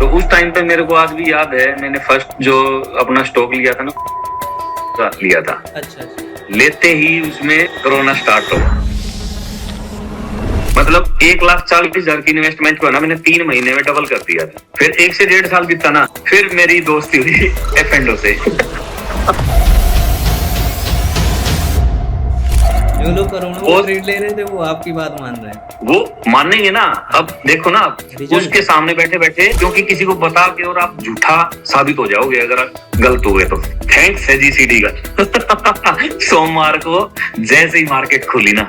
तो उस टाइम पे मेरे को आज भी याद है, मैंने फर्स्ट जो अपना स्टॉक लिया था ना, लिया था। अच्छा, अच्छा। लेते ही उसमें कोरोना स्टार्ट हो गया। मतलब 1,40,000 की इन्वेस्टमेंट को ना मैंने 3 महीने में डबल कर दिया था। फिर 1 से 1.5 साल बीता ना, फिर मेरी दोस्ती हुई F&O से। जो लोग करोड़ों में ट्रेड ले रहे थे वो आपकी बात मान रहे हैं। वो मानेंगे ना। अब देखो ना, उसके सामने बैठे बैठे, क्योंकि किसी को बता के और आप झूठा साबित हो जाओगे अगर आप गलत हो गए तो। थैंक्स है GCD का। सोमवार को जैसे ही मार्केट खुली ना,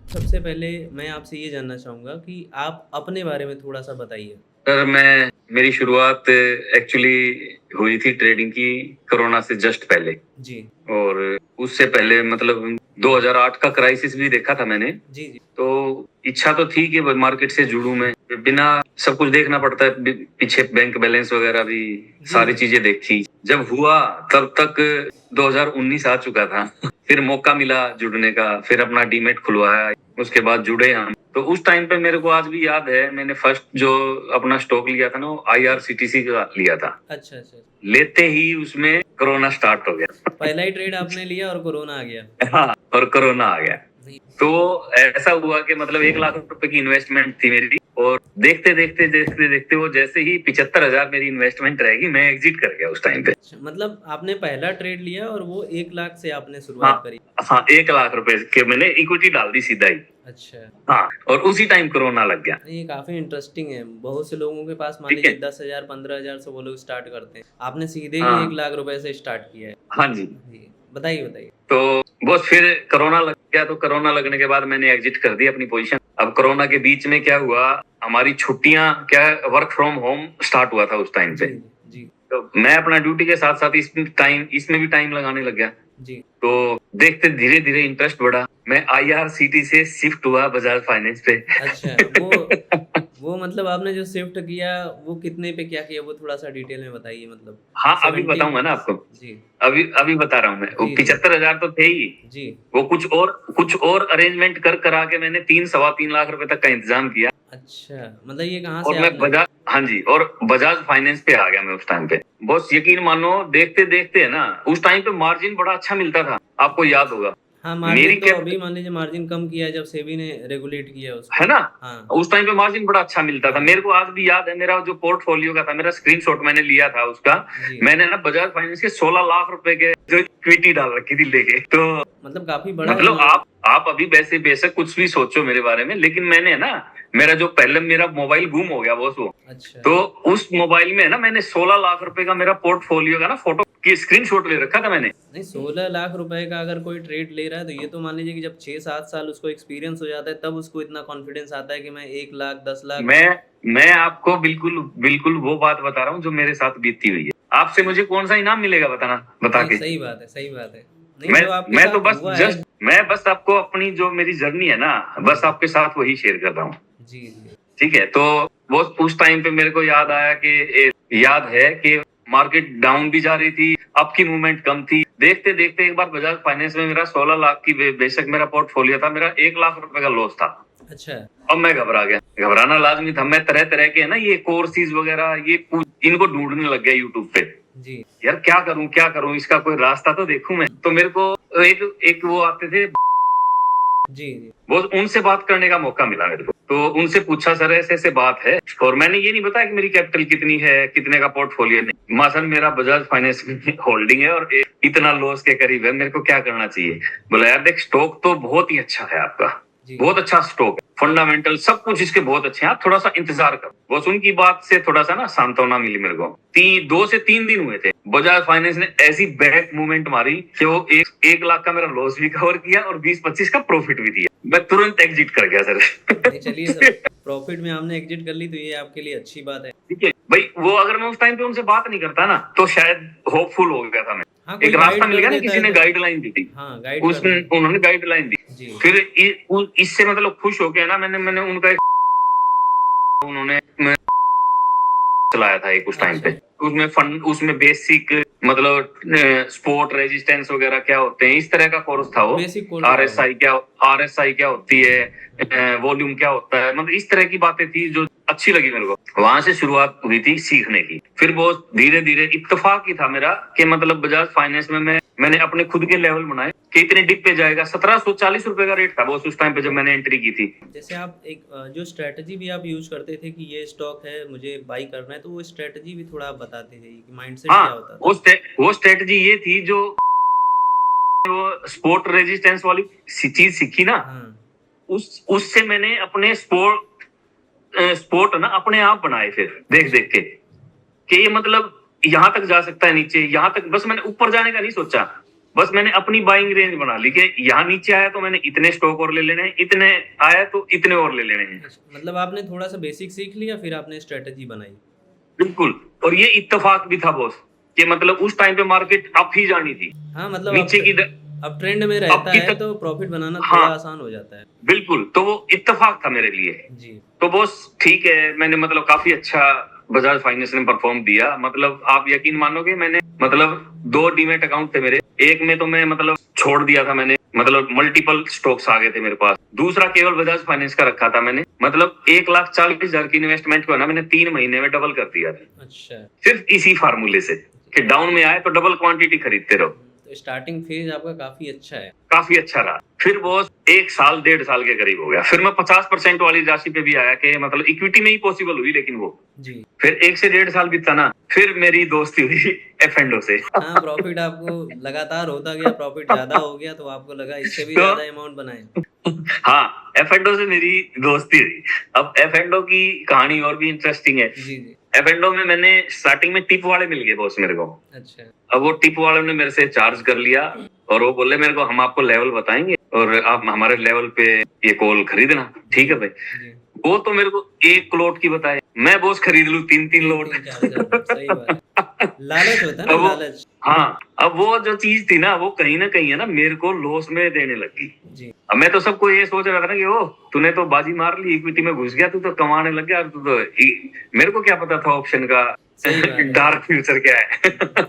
सबसे पहले मैं आपसे ये जानना चाहूंगा कि आप अपने बारे में थोड़ा सा बताइए। सर मेरी शुरुआत एक्चुअली हुई थी ट्रेडिंग की कोरोना से जस्ट पहले जी। और उससे पहले मतलब 2008 का क्राइसिस भी देखा था मैंने। जी जी। तो इच्छा तो थी कि मार्केट से जुड़ूं मैं, बिना सब कुछ देखना पड़ता है, पीछे बैंक बैलेंस वगैरह भी सारी चीजें देखी। जब हुआ तब तक 2019 आ चुका था। फिर मौका मिला जुड़ने का, फिर अपना डीमेट खुलवाया, उसके बाद जुड़े हम। तो उस टाइम पे मेरे को आज भी याद है, मैंने फर्स्ट जो अपना स्टॉक लिया था ना, वो IRCTC का लिया था। अच्छा अच्छा। लेते ही उसमें कोरोना स्टार्ट हो गया। पहला ही ट्रेड आपने लिया और कोरोना आ गया। हाँ, और कोरोना आ गया। तो ऐसा हुआ कि मतलब 1 लाख रुपए की इन्वेस्टमेंट थी मेरी, और देखते देखते देखते देखते वो जैसे ही 75,000 मेरी इन्वेस्टमेंट रहेगी, मैं एग्जिट कर गया उस टाइम पे। मतलब आपने पहला ट्रेड लिया और वो 1 लाख से आपने शुरुआत करी। हाँ, 1 लाख रुपए के मैंने इक्विटी डाल दी सीधा ही। अच्छा। हाँ, और उसी टाइम कोरोना लग गया। ये काफी इंटरेस्टिंग है। बहुत से लोगों के पास मान लीजिए 10,000 15,000 से वो लोग स्टार्ट करते हैं, आपने सीधे ही 1 लाख रुपए से स्टार्ट किया है। हाँ जी। बताइए बताइए। तो बस फिर कोरोना लग गया, तो कोरोना लगने के बाद मैंने एग्जिट कर दी अपनी पोजीशन। अब कोरोना के बीच में क्या हुआ, हमारी छुट्टियां, क्या वर्क फ्रॉम होम स्टार्ट हुआ था उस टाइम पे। जी। तो मैं अपना ड्यूटी के साथ साथ इसमें भी टाइम लगाने लग गया। जी। तो देखते धीरे धीरे इंटरेस्ट बढ़ा, मैं IRCT से शिफ्ट हुआ बजाज फाइनेंस पे। अच्छा, वो मतलब आपने जो शिफ्ट किया वो कितने पे क्या किया, वो थोड़ा सा डिटेल में बताइए। मतलब हाँ, अभी बताऊंगा ना आपको। जी। अभी बता रहा हूँ मैं। वो 75,000 तो थे ही जी। वो कुछ और अरेंजमेंट करा के मैंने 3 सवा 3 लाख रुपए तक का इंतजाम किया। अच्छा, मतलब ये कहाँ और से मैं आपने? हाँ जी, और बजाज फाइनेंस पे आ गया मैं उस टाइम पे। बस यकीन मानो, देखते देखते है ना, उस टाइम पे मार्जिन बड़ा अच्छा मिलता था, आपको याद होगा। हाँ, मेरी मार्जिन तो अभी मान लीजिए मार्जिन कम किया है जब सेबी ने रेगुलेट किया उसको, है ना। हाँ। उस टाइम पे मार्जिन बड़ा अच्छा मिलता था। मेरे को आज भी याद है, मेरा जो पोर्टफोलियो का था, मेरा स्क्रीनशॉट मैंने लिया था उसका। मैंने ना बजाज फाइनेंस के 16 लाख रुपए के जो इक्विटी डाल रखी थी लेके। तो मतलब काफी बड़ा, मतलब आप अभी वैसे बेशक कुछ भी सोचो मेरे बारे में, लेकिन मैंने ना, मेरा जो पहले मेरा मोबाइल गुम हो गया वो। अच्छा। तो उस मोबाइल में ना मैंने 16 लाख रुपए का मेरा पोर्टफोलियो का ना फोटो की स्क्रीनशॉट ले रखा था मैंने। नहीं, 16 लाख रुपए का अगर कोई ट्रेड ले रहा है तो ये तो मान लीजिए कि जब 6-7 साल उसको एक्सपीरियंस हो जाता है तब उसको इतना कॉन्फिडेंस आता है कि मैं 1 लाख 10 लाख। मैं आपको बिल्कुल बिल्कुल वो बात बता रहा हूँ जो मेरे साथ बीतती हुई है। आपसे मुझे कौन सा इनाम मिलेगा बता के। सही बात है, सही बात है। नहीं, जो आपके मैं साथ तो बस हुआ है। मैं बस आपको अपनी जो मेरी जर्नी है ना, बस आपके साथ वही शेयर कर रहा हूँ। जी जी। ठीक है। तो वो उस टाइम पे मेरे को याद आया कि याद है कि मार्केट डाउन भी जा रही थी, अप की मूवमेंट कम थी। देखते देखते एक बार बजाज फाइनेंस में मेरा 16 लाख की बेशक मेरा पोर्टफोलियो था, मेरा 1 लाख रुपए का लॉस था। अच्छा। अब मैं घबरा गया। घबराना लाजमी था। मैं तरह तरह के है ना ये कोर्सेज वगैरह ये इनको ढूंढने लग गया यूट्यूब पे। जी। यार क्या करूं, इसका कोई रास्ता तो देखूं मैं। तो मेरे को एक वो आते थे। जी जी। वो उनसे बात करने का मौका मिला मेरे को। तो उनसे पूछा, सर ऐसे ऐसे बात है, और मैंने ये नहीं बताया कि मेरी कैपिटल कितनी है, कितने का पोर्टफोलियो नहीं। मां सर मेरा बजाज फाइनेंस में होल्डिंग है और इतना लॉस के करीब है, मेरे को क्या करना चाहिए। बोला यार देख, स्टॉक तो बहुत ही अच्छा है आपका, बहुत अच्छा स्टॉक है, फंडामेंटल सब कुछ इसके बहुत अच्छे हैं, आप थोड़ा सा इंतजार करो। बस उनकी बात से थोड़ा सा ना सांत्वना मिली मेरे को। 2 से 3 दिन हुए थे, बजाज फाइनेंस ने ऐसी बैक मूवमेंट मारी कि वो 1 लाख का मेरा लॉस भी कवर किया और 20-25 का प्रॉफिट भी दिया। मैं तुरंत एग्जिट कर गया सर। चलिए सर, प्रॉफिट में आपने एग्जिट कर ली तो ये आपके लिए अच्छी बात है। ठीक है भाई, वो अगर मैं उस टाइम पे उनसे बात नहीं करता ना तो शायद होपफुल हो गया था मैं। हाँ, एक रास्ता मिल गया ना, किसी ने गाइडलाइन दी थी। हाँ, गाइड उन्होंने गाइडलाइन दी। फिर इससे मतलब खुश हो गया ना, मैंने उनका उन्होंने चलाया था एक उस टाइम पे। उसमें बेसिक मतलब स्पोर्ट रेजिस्टेंस वगैरह क्या होते हैं, इस तरह का कोर्स था वो। बेसिक कोर्स आरएसआई क्या होती है, वॉल्यूम क्या होता है, मतलब इस तरह की बातें थी जो अच्छी लगी मेरे को। वहां से शुरुआत हुई थी सीखने की। फिर बहुत धीरे धीरे इत्तेफाक ही था मेरा कि मतलब बजाज फाइनेंस में मैंने अपने खुद के लेवल बनाए कि इतने डिप पे जाएगा। 1740 रुपए का रेट था वो उस टाइम पे जब मैंने एंट्री की थी। जैसे आप एक जो स्ट्रेटजी भी आप यूज करते थे कि ये स्टॉक है मुझे बाई करना है, तो वो स्ट्रेटजी भी थोड़ा आप बताते थे कि माइंडसेट क्या होता था? वो स्ट्रेटजी ये थी जो वो स्पोर्ट रेजिस्टेंस वाली चीज सीखी ना, उससे मैंने अपने स्पोर्ट ना अपने आप बनाए फिर देख देख के कि ये मतलब यहाँ तक जा सकता है, नीचे यहाँ तक। बस मैंने ऊपर जाने का नहीं सोचा, बस मैंने अपनी बाइंग रेंज बना ली कि यहाँ नीचे आया तो मैंने इतने स्टॉक और ले लेने हैं, इतने आया तो इतने और ले लेने हैं। मतलब आपने थोड़ा सा बेसिक सीख लिया फिर आपने स्ट्रेटजी बनाई। बिल्कुल। और ये इत्तेफाक भी था बॉस कि मतलब उस टाइम पे मार्केट अप ही जानी थी। हाँ, मतलब नीचे की अब ट्रेंड में रहता है तो प्रॉफिट बनाना थोड़ा आसान हो जाता है। बिल्कुल। तो वो इत्तेफाक था मेरे लिए जी। तो बॉस ठीक है, मैंने मतलब काफी अच्छा बजाज फाइनेंस ने परफॉर्म दिया। मतलब आप यकीन मानोगे, मैंने मतलब 2 डीमेट अकाउंट थे मेरे। एक में तो मैं मतलब छोड़ दिया था मैंने, मतलब मल्टीपल स्टॉक्स आ गए थे मेरे पास। दूसरा केवल बजाज फाइनेंस का रखा था मैंने। मतलब 1,40,000 की इन्वेस्टमेंट को ना मैंने 3 महीने में डबल कर दिया था। अच्छा। सिर्फ इसी फार्मूले से कि डाउन में आए तो डबल क्वांटिटी खरीदते रहो। तो स्टार्टिंग फेज आपका काफी अच्छा है। काफी अच्छा रहा। फिर बॉस 1 साल 1.5 साल के करीब हो गया, फिर मैं 50% वाली राशि पे भी आया कि मतलब इक्विटी में ही पॉसिबल हुई, लेकिन वो जी। फिर 1 से 1.5 साल बीता ना, फिर मेरी दोस्ती हुई एफएंडो से। हाँ, प्रॉफिट आपको लगातार होता गया, प्रॉफिट ज्यादा हो गया तो आपको लगा इससे भी ज्यादा अमाउंट बनाए। हाँ, एफएंडो से मेरी दोस्ती हुई। अब एफएंडो की कहानी और भी इंटरेस्टिंग है। जी जी। एफएंडो में मैंने स्टार्टिंग में टिप वाले मिल गए बॉस मेरे को। अच्छा। अब वो टिप वालों ने मेरे से चार्ज कर लिया और वो बोले मेरे को हम आपको लेवल बताएंगे और आप हमारे लेवल पे ये कॉल खरीदना। ठीक है भाई। वो तो मेरे को 1 लोट की बताए, मैं बॉस खरीद लूं 3-3 लोट। सही बात है। लालच होता है ना, लालच। हाँ, अब वो जो चीज थी ना वो कहीं ना कहीं है ना मेरे को लॉस में देने लगी। जी। अब मैं तो सबको ये सोच रहा था ना कि ओ तूने तो बाजी मार ली, इक्विटी में घुस गया, तू तो कमाने लग गया। तू तो मेरे को क्या पता था ऑप्शन का डार्क फ्यूचर क्या है।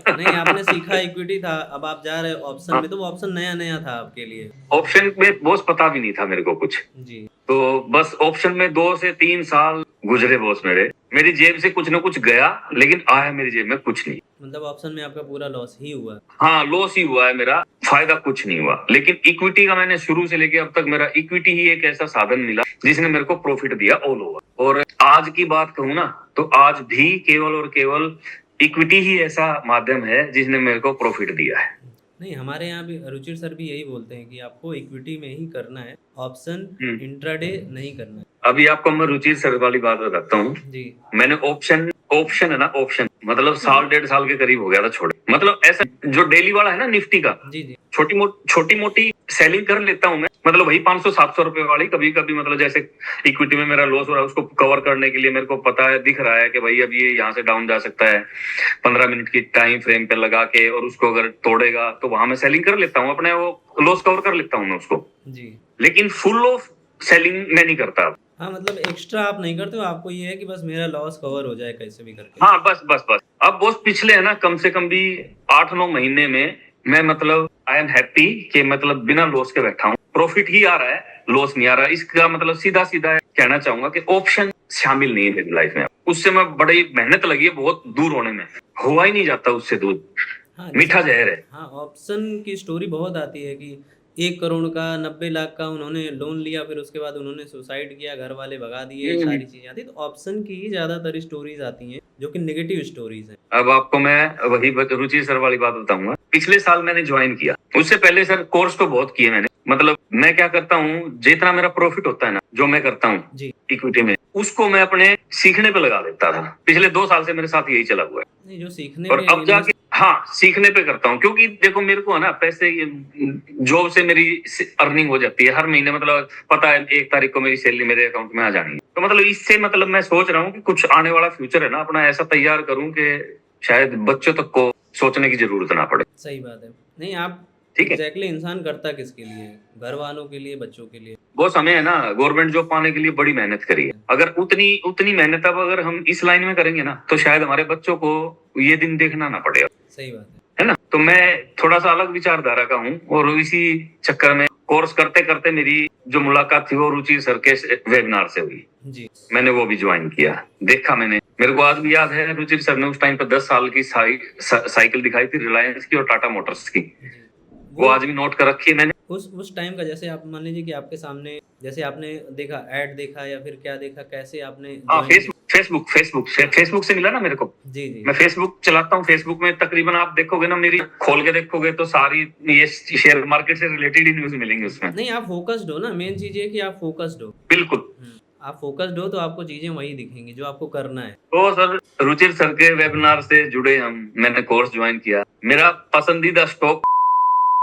नहीं, आपने सीखा इक्विटी था, अब आप जा रहे हो ऑप्शन में, तो वो ऑप्शन नया नया था आपके लिए। ऑप्शन में बॉस पता भी नहीं था मेरे को कुछ। जी। तो बस ऑप्शन में 2 से 3 साल गुजरे बॉस मेरी जेब से कुछ ना कुछ गया, लेकिन आया मेरी जेब में कुछ नहीं। मतलब ऑप्शन में आपका पूरा लॉस ही हुआ? हाँ, लॉस ही हुआ है मेरा, फायदा कुछ नहीं हुआ। लेकिन इक्विटी का मैंने शुरू से लेके अब तक मेरा इक्विटी ही एक ऐसा साधन मिला जिसने मेरे को प्रॉफिट दिया ऑल ओवर। और आज की बात कहूँ ना तो आज भी केवल और केवल इक्विटी ही ऐसा माध्यम है जिसने मेरे को प्रॉफिट दिया है। नहीं, हमारे यहाँ भी रुचिर सर भी यही बोलते हैं कि आपको इक्विटी में ही करना है, ऑप्शन इंट्राडे नहीं करना है। अभी आपको मैं रुचिर सर वाली बात बताता हूँ जी। मैंने ऑप्शन है ना, ऑप्शन मतलब 1.5 साल के करीब हो गया था छोड़े। मतलब ऐसा जो डेली वाला है ना निफ्टी का, जी जी, छोटी मोटी सेलिंग कर लेता हूँ मैं। मतलब वही 500-700 रुपए वाली कभी कभी, मतलब जैसे इक्विटी में मेरा लॉस हो रहा है उसको कवर करने के लिए मेरे को पता है, दिख रहा है कि भाई अब ये यहाँ से डाउन जा सकता है, 15 मिनट की टाइम फ्रेम पे लगा के, और उसको अगर तोड़ेगा तो वहां मैं सेलिंग कर लेता हूँ, अपने वो लॉस कवर कर लेता हूँ मैं उसको जी। लेकिन फुल ऑफ सेलिंग मैं नहीं करता। हाँ, मतलब एक्स्ट्रा आप नहीं करते हो, आपको ये है कि बस मेरा लॉस कवर हो जाए कैसे भी करके। हाँ, बस अब बॉस पिछले है ना कम से कम भी 8-9 महीने में मैं मतलब आई एम हैप्पी कि मतलब बिना लॉस के बैठा हूँ, प्रॉफिट ही आ रहा है, लॉस नहीं आ रहा। इसका मतलब सीधा कहना चाहूंगा कि ऑप्शन शामिल नहीं है मेरी लाइफ में। उससे मैं बड़ी मेहनत लगी है बहुत दूर होने में, हुआ ही नहीं जाता उससे दूर। हाँ, मीठा जहर है। हाँ, ऑप्शन की स्टोरी बहुत आती है कि 1 करोड़ का 90 लाख का उन्होंने लोन लिया, फिर उसके बाद उन्होंने सुसाइड किया, घर वाले भगा दिए, सारी चीजें आती है। तो ऑप्शन की ही ज्यादातर स्टोरीज आती हैं जो कि नेगेटिव स्टोरीज हैं। अब आपको मैं वही रुचि सर वाली बात बताऊंगा। पिछले साल मैंने ज्वाइन किया, उससे पहले सर कोर्स तो बहुत किए मैंने। मतलब मैं क्या करता हूँ, जितना मेरा प्रॉफिट होता है ना जो मैं करता हूँ इक्विटी में, उसको मैं अपने सीखने पे लगा देता था। पिछले 2 साल से मेरे साथ यही चला हुआ है। नहीं, जो सीखने और अब जाके हाँ सीखने पे करता हूँ, क्योंकि देखो मेरे को है ना पैसे जॉब से मेरी अर्निंग हो जाती है हर महीने। मतलब पता है 1 तारीख को मेरी सैलरी मेरे अकाउंट में आ जानी है। तो मतलब इससे मतलब मैं सोच रहा हूँ कि कुछ आने वाला फ्यूचर है ना अपना ऐसा तैयार करूँ कि शायद बच्चों तक को सोचने की जरूरत ना पड़े। सही बात है। नहीं, आप एग्जैक्टली इंसान करता किसके लिए? घर वालों के लिए, बच्चों के लिए। बॉस हमें है ना गवर्नमेंट जॉब पाने के लिए बड़ी मेहनत करी है। अगर उतनी मेहनत अब अगर हम इस लाइन में करेंगे ना तो शायद हमारे बच्चों को ये दिन देखना ना पड़े। सही बात है। तो मैं थोड़ा सा अलग विचारधारा का हूँ, और इसी चक्कर में कोर्स करते करते मेरी जो मुलाकात थी वो रुचि सर के वेबिनार से हुई। जी। मैंने वो भी ज्वाइन किया, देखा मैंने, मेरे को आज भी याद है रुचि सर ने उस टाइम पे 10 साल की साइकिल दिखाई थी, रिलायंस की और टाटा मोटर्स की। जी। वो आज भी नोट कर रखी है मैंने। उस टाइम का, जैसे आप मान लीजिए कि आपके सामने, जैसे आपने देखा, ऐड देखा या फिर क्या देखा, कैसे आपने हाँ, join किया? फेसबुक से मिला ना मेरे को। जी जी। मैं फेसबुक चलाता हूँ, फेसबुक में तकरीबन आप देखोगे ना, मेरी खोल के देखोगे तो सारी ये शेयर मार्केट से रिलेटेड ही न्यूज मिलेंगी उसमें। नहीं, आप फोकस्ड हो ना, मेन चीज ये कि आप फोकस्ड हो। बिल्कुल। आप फोकस्ड हो तो आपको चीजें वही दिखेंगी जो आपको करना है। तो सर रुचिर सर के वेबिनार से जुड़े हम, मैंने कोर्स ज्वाइन किया। मेरा पसंदीदा स्टॉक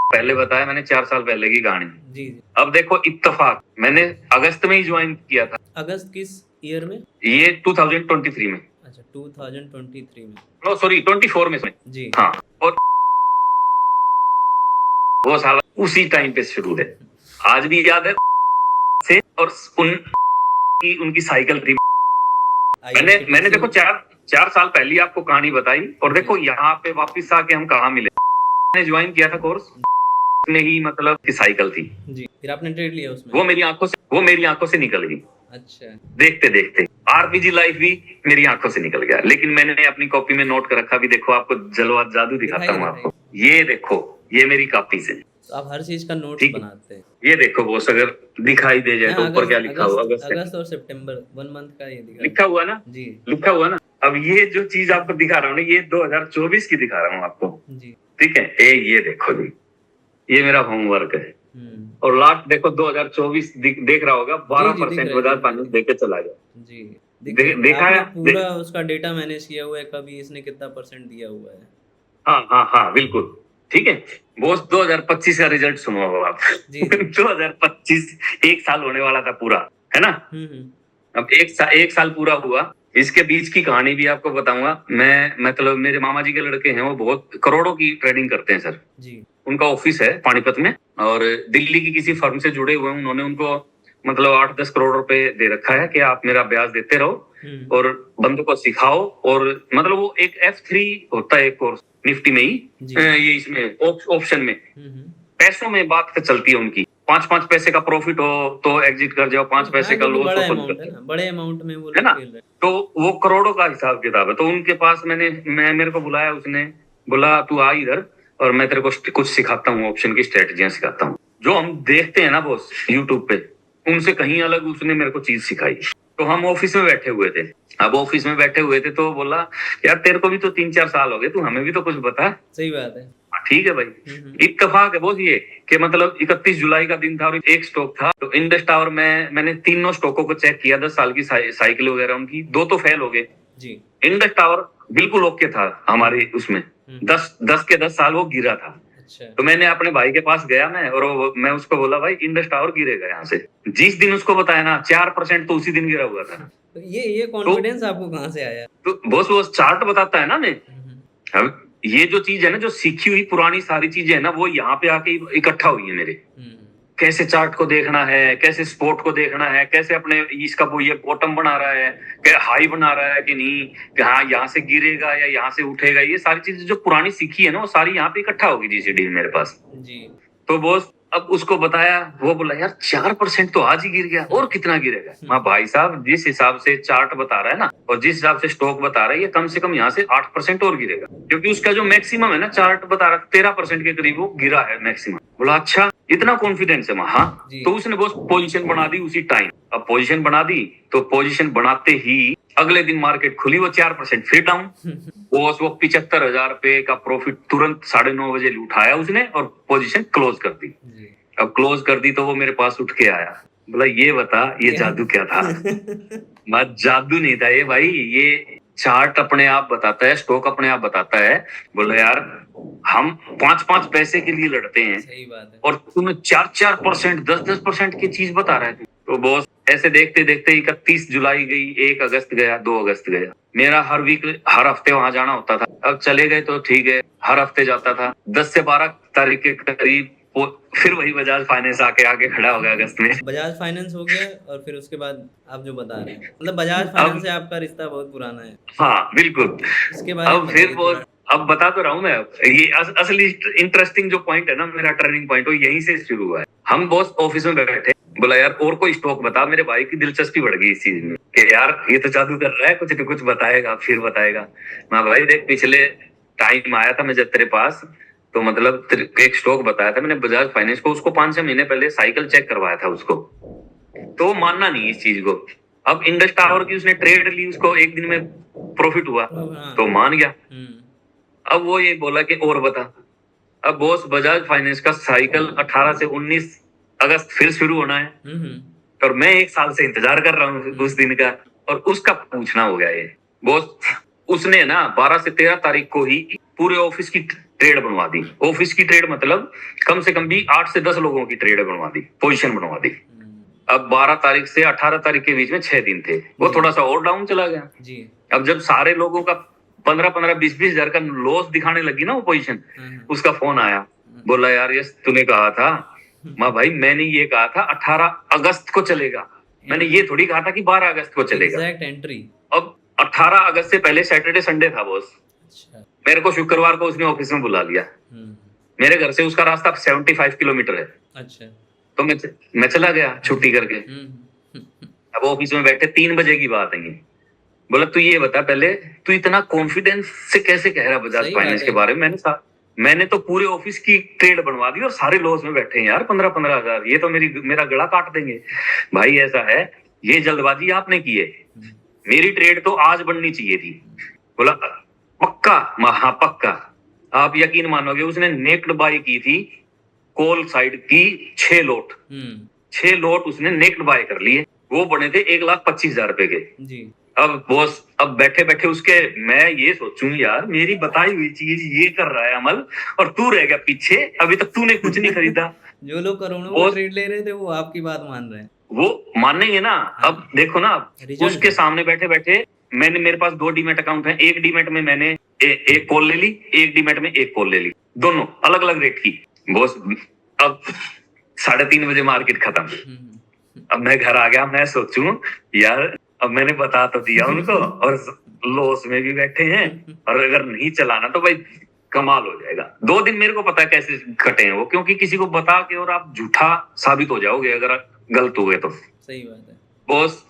पहले बताया मैंने 4 साल पहले की कहानी। जी जी। अब देखो इत्तेफाक, मैंने अगस्त में ही ज्वाइन किया था। अगस्त किस ईयर में? ये 2023 में। अच्छा, 2023 में। नो सॉरी, 24 में जी। हाँ, और वो साला उसी टाइम पे शुरू है, आज भी याद है से, और उनकी साइकिल थी। मैंने देखो 4 साल पहले आपको कहानी बताई, और देखो यहाँ पे वापिस आके हम कहाँ मिले। मैंने ज्वाइन किया था कोर्स में ही, मतलब की साइकिल थी जी। फिर आपने ट्रेड लिया उसमें? वो मेरी आंखों से निकल गई। अच्छा। देखते देखते आरपीजी लाइफ भी मेरी आंखों से निकल गया। लेकिन मैंने अपनी कॉपी में नोट कर रखा भी, देखो आपको जलवा जादू दिखाता हूँ आपको। ये देखो, ये मेरी कॉपी से। तो आप हर चीज का नोट बनाते हैं? ये देखो बॉस, अगर दिखाई दे जाए तो ऊपर क्या लिखा हुआ, अगस्त और सितंबर 1 मंथ का ये लिखा हुआ ना जी, लिखा हुआ ना। अब ये जो चीज आपको दिखा रहा हूँ ना, ये 2024 की दिखा रहा हूँ आपको जी। ठीक है, ये देखो जी, ये मेरा होमवर्क है। और लास्ट देखो 2024 देख रहा होगा, 12% बजाज फाइनेंस देके चला गया जी। देखा है पूरा उसका डेटा मैनेज किया हुआ है, कभी इसने कितना % दिया हुआ है। हाँ बिल्कुल। ठीक है बॉस, 2025 का रिजल्ट सुनो आप जी। 2025 1 साल होने वाला था पूरा, है ना। अब एक साल पूरा हुआ। इसके बीच की कहानी भी आपको बताऊंगा मैं। मतलब मेरे मामा जी के लड़के हैं, वो बहुत करोड़ों की ट्रेडिंग करते हैं सर जी। उनका ऑफिस है पानीपत में, और दिल्ली की किसी फर्म से जुड़े हुए हैं। उन्होंने उनको मतलब 8-10 करोड़ रुपए दे रखा है कि आप मेरा ब्याज देते रहो और बंदों को सिखाओ। और मतलब वो एक F3 होता है कोर्स निफ्टी में ही, ये इसमें ऑप्शन में पैसों में बात चलती है उनकी। 5-5 पैसे का प्रॉफिट हो तो एग्जिट कर जाओ, 5 पैसे का लॉस हो तो बड़े अमाउंट में वो है ना। तो वो करोड़ों का हिसाब किताब है। तो उनके पास मेरे को बुलाया, उसने बोला तू आ इधर और मैं तेरे को कुछ सिखाता हूँ, ऑप्शन की स्ट्रेटजियां सिखाता हूँ। जो हम देखते हैं ना बॉस यूट्यूब पे, उनसे कहीं अलग उसने मेरे को चीज सिखाई। तो हम ऑफिस में बैठे हुए थे। अब ऑफिस में बैठे हुए थे तो बोला यार तेरे को भी तो 3-4 साल हो गए, तू हमें भी तो कुछ बता। सही बात है। ठीक है भाई। इत्तेफाक है बहुत ये कि मतलब 31 जुलाई का दिन था और एक स्टॉक था। तो इंडस टावर में मैंने तीनों स्टॉकों को चेक किया, 10 साल की साइकिल वगैरह उनकी, 2 तो फेल हो गए जी। इंडस टावर बिल्कुल ओके था हमारे उसमें, 10 के 10 साल वो गिरा था। अच्छा। तो मैंने अपने भाई के पास गया मैं उसको बोला भाई इंडस टावर गिरेगा यहाँ से। जिस दिन उसको बताया ना 4% तो उसी दिन गिरा हुआ था। तो ये कॉन्फिडेंस आपको कहाँ से आया? तो बॉस वो चार्ट बताता है ना। मैं अब ये जो चीज है ना, जो सीखी हुई पुरानी सारी चीजें है ना, वो यहाँ पे आके इकट्ठा हुई है मेरे। कैसे चार्ट को देखना है, कैसे स्पोर्ट को देखना है, कैसे अपने इसका वो ये बॉटम बना रहा है, क्या हाई बना रहा है कि नहीं, कि हाँ यहाँ से गिरेगा या यहाँ से उठेगा। ये सारी चीजें जो पुरानी सीखी है ना, वो सारी यहाँ पे इकट्ठा होगी जीसीडी मेरे पास जी। तो बॉस अब उसको बताया, वो बोला यार 4% तो आज ही गिर गया, और कितना गिरेगा। हाँ भाई साहब, जिस हिसाब से चार्ट बता रहा है ना और जिस हिसाब से स्टॉक बता रहा है, ये कम से कम यहाँ से 8% और गिरेगा, क्योंकि उसका जो मैक्सिमम है ना, चार्ट बता रहा है 13% के करीब वो गिरा है मैक्सिमम। बोला अच्छा इतना कॉन्फिडेंस है। हाँ तो उसने बस पोजीशन बना दी उसी टाइम। अब पोजीशन बना दी तो पोजीशन बनाते ही अगले दिन मार्केट खुली, वो 4% फिर डाउन। वो 75,000 रुपए का प्रॉफिट तुरंत 9:30 बजे उठाया उसने और पोजीशन क्लोज कर दी। अब क्लोज कर दी तो वो मेरे पास उठ के आया, बोला ये बता ये जादू क्या था। मैं जादू नहीं था ये भाई, ये चार्ट अपने आप बताता है, स्टॉक अपने आप बताता है। बोला यार हम 5-5 पैसे के लिए लड़ते हैं। सही बात है। और तुम्हें 4-4%, 10-10% की चीज बता रहा है। तो बॉस ऐसे देखते देखते 31 जुलाई गई, 1 अगस्त गया, 2 अगस्त गया। मेरा हर हफ्ते वहां जाना होता था। अब चले गए तो ठीक है, हर हफ्ते जाता था। 10 से 12 तारीख के करीब वो फिर वही बजाज फाइनेंस आके खड़ा हो गया अगस्त में। बजाज फाइनेंस हो गया और फिर उसके बाद आप जो बता रहे हैं, मतलब बजाज फाइनेंस से आपका रिश्ता बहुत पुराना है। हाँ बिल्कुल। इसके बारे में अब बता तो रहा हूँ मैं, ये असली इंटरेस्टिंग जो पॉइंट है ना, मेरा टर्निंग पॉइंट, वो यहीं से शुरू हुआ है। हम बॉस ऑफिस में बैठे, बोला यार और कोई स्टॉक बता। मेरे भाई की दिलचस्पी बढ़ गई इस चीज में कि यार ये तो जादू कर रहा है, कुछ तो कुछ बताएगा, फिर बताएगा। मैं भाई देख, पिछले टाइम आया था मैं जब तेरे पास, तो मतलब एक स्टॉक बताया था मैंने बजाज फाइनेंस को, उसको 5-6 महीने पहले साइकिल चेक करवाया था उसको, तो मानना नहीं इस चीज को। अब इंडस टावर की उसने ट्रेड ली, उसको एक दिन में प्रॉफिट हुआ तो मान गया। अब वो ये बोला कि और बता। अब बॉस बजाज फाइनेंस का साइकिल 18 से 19 अगस्त फिर शुरू होना है, और मैं 1 साल से इंतजार कर रहा हूँ उस दिन का, और उसका पूछना हो गया ये बॉस। उसने ना 12 से 13 तारीख को ही पूरे ऑफिस की ट्रेड बनवा दी। ऑफिस की ट्रेड मतलब कम से कम भी 8 से 10 लोगों की ट्रेड बनवा दी, पोजीशन बनवा दी। अब 12 तारीख से 18 तारीख के बीच में 6 दिन थे, वो थोड़ा सा और डाउन चला गया जी। अब जब सारे लोगों का 15-15, 20-20 हजार का लॉस दिखाने लगी ना वो पोजीशन, उसका फोन आया, बोला यार ये तूने कहा था। माँ भाई मैंने ये कहा था 18 अगस्त को चलेगा, मैंने ये थोड़ी कहा था कि 12 अगस्त को चलेगा। Exact entry. अब 18 अगस्त से पहले सैटरडे संडे था बॉस। अच्छा। मेरे को शुक्रवार को उसने ऑफिस में बुला लिया। मेरे घर से उसका रास्ता 75 किलोमीटर है। अच्छा। तो मैं चला गया छुट्टी करके। अब ऑफिस में बैठे, 3 बजे की बात है ये। बोला तू ये बता पहले, तू इतना कॉन्फिडेंस से कैसे कह रहा बजाज फाइनेंस के बारे में? मैंने तो पूरे ऑफिस की ट्रेड बनवा दी और सारे लॉस में बैठे हैं यार, 15-15 हजार, ये तो मेरा गला काट देंगे। भाई ऐसा है, ये जल्दबाजी आपने की है, मेरी ट्रेड तो आज बननी चाहिए थी। बोला पक्का? हाँ पक्का। आप यकीन मानोगे, उसने नेक्ड बाय की थी कॉल साइड की 6 लोट। 6 लोट उसने नेक्ड बाय कर लिए, वो बने थे 1,25,000 रुपए के जी। अब बॉस, अब बैठे बैठे उसके मैं ये सोचूं यार मेरी बताई हुई चीज ये कर रहा है अमल, और तू रह गया पीछे, अभी तक तूने कुछ नहीं खरीदा। जो लोग करोड़ों ट्रेड ले रहे थे वो आपकी बात मान रहे हैं, वो मानेंगे ना। अब देखो ना, उसके सामने बैठे बैठे मेरे पास 2 डीमेट अकाउंट है, एक डीमेट में मैंने एक कॉल ले ली, एक डीमेट में एक कॉल ले ली, दोनों अलग अलग रेट की। बॉस अब 3:30 बजे मार्केट खत्म, अब मैं घर आ गया, मैं सोचूं यार अब मैंने बता तो दिया उनको और लॉस में भी बैठे हैं, और अगर नहीं चलाना तो भाई कमाल हो जाएगा। 2 दिन मेरे को पता है कैसे कटे हैं वो, क्योंकि किसी को बता के और आप झूठा साबित हो जाओगे अगर गलत हुए तो। सही बात है बॉस,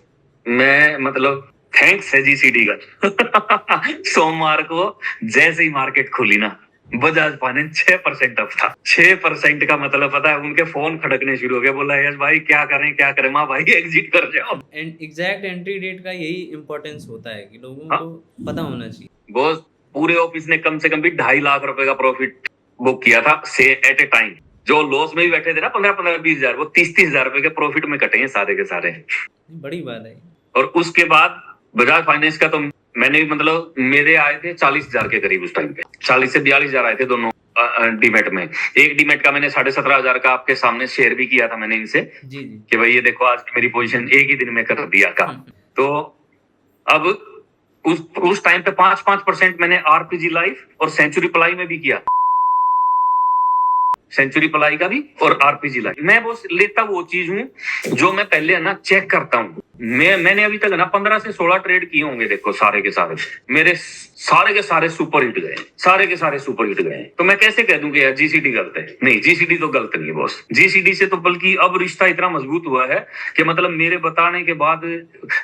मैं मतलब थैंक्स है जीसीडी का। सोमवार को जैसे ही मार्केट खुली ना, बजाज फाइनेंस 6% अप था। 6% का मतलब पता है, उनके फोन खड़कने शुरू हो गए, बोला यस भाई क्या करें माँ भाई एग्जिट कर जाओ। एग्जैक्ट एंट्री डेट का यही इंपॉर्टेंस होता है कि लोगों को पता होना चाहिए। बॉस पूरे ऑफिस ने कम से कम भी 2.5 लाख रुपए का प्रॉफिट बुक किया था से एट ए टाइम। जो लॉस में भी बैठे थे ना 15-15, 20 हजार, वो 30-30 हजार रुपए के प्रॉफिट में कटे हैं सारे के सारे। बड़ी बात है। और उसके बाद बजाज फाइनेंस का तो मैंने मतलब मेरे आए थे 40,000 के करीब उस टाइम पे, 40 से 42,000 आए थे दोनों डीमेट में। एक डीमेट का मैंने 17,500 का आपके सामने शेयर भी किया था मैंने इनसे जी। कि भाई ये देखो आज मेरी पोजीशन एक ही दिन में कर दिया काम। तो अब उस टाइम पे 5% मैंने आरपीजी लाइफ और सेंचुरी प्लाई में भी किया, सेंचुरी प्लाई का भी और आरपीजी लाइफ। मैं बस लेता वो चीज हूँ जो मैं पहले है ना चेक करता हूँ। मैंने अभी तक है ना 15 से 16 ट्रेड किए होंगे, देखो सारे के सारे मेरे सारे के सारे सुपर हिट गए, सारे के सारे सुपर हिट गए। तो मैं कैसे कह दूं कि यार जीसीडी गलत है? नहीं, जीसीडी तो गलत नहीं है बॉस। जीसीडी से तो बल्कि अब रिश्ता इतना मजबूत हुआ है कि मतलब मेरे बताने के बाद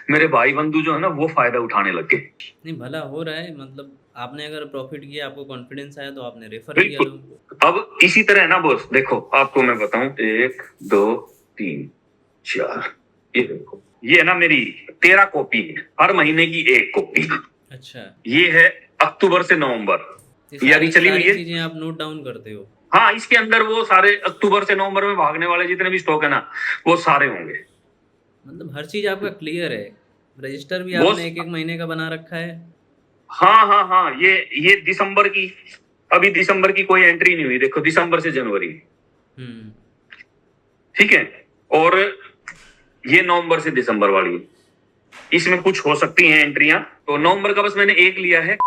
मेरे भाई बंधु जो है ना वो फायदा उठाने लग गए। नहीं भला हो रहा है, मतलब आपने अगर प्रॉफिट किया, आपको कॉन्फिडेंस आया तो आपने रेफर किया। अब इसी तरह है ना बॉस, देखो आपको मैं बताऊं, 1 2 3 4, ये देखो ये है ना मेरी 13 कॉपी है, हर महीने की 1 कॉपी। अच्छा, ये है अक्टूबर से नवंबर, ये अभी चली हुई है। चीजें आप नोट डाउन करते हो? हाँ, इसके अंदर वो सारे अक्टूबर से नवंबर में भागने वाले जितने भी स्टॉक है ना वो सारे होंगे। मतलब हर चीज आपका क्लियर है, रजिस्टर भी आपने एक महीने का बना रखा है। हाँ, ये दिसंबर की, अभी दिसंबर की कोई एंट्री नहीं हुई, देखो दिसंबर से जनवरी, ठीक है। और ये नवंबर से दिसंबर वाली, इसमें कुछ हो सकती हैं एंट्रियां। तो नवंबर का बस मैंने एक लिया है।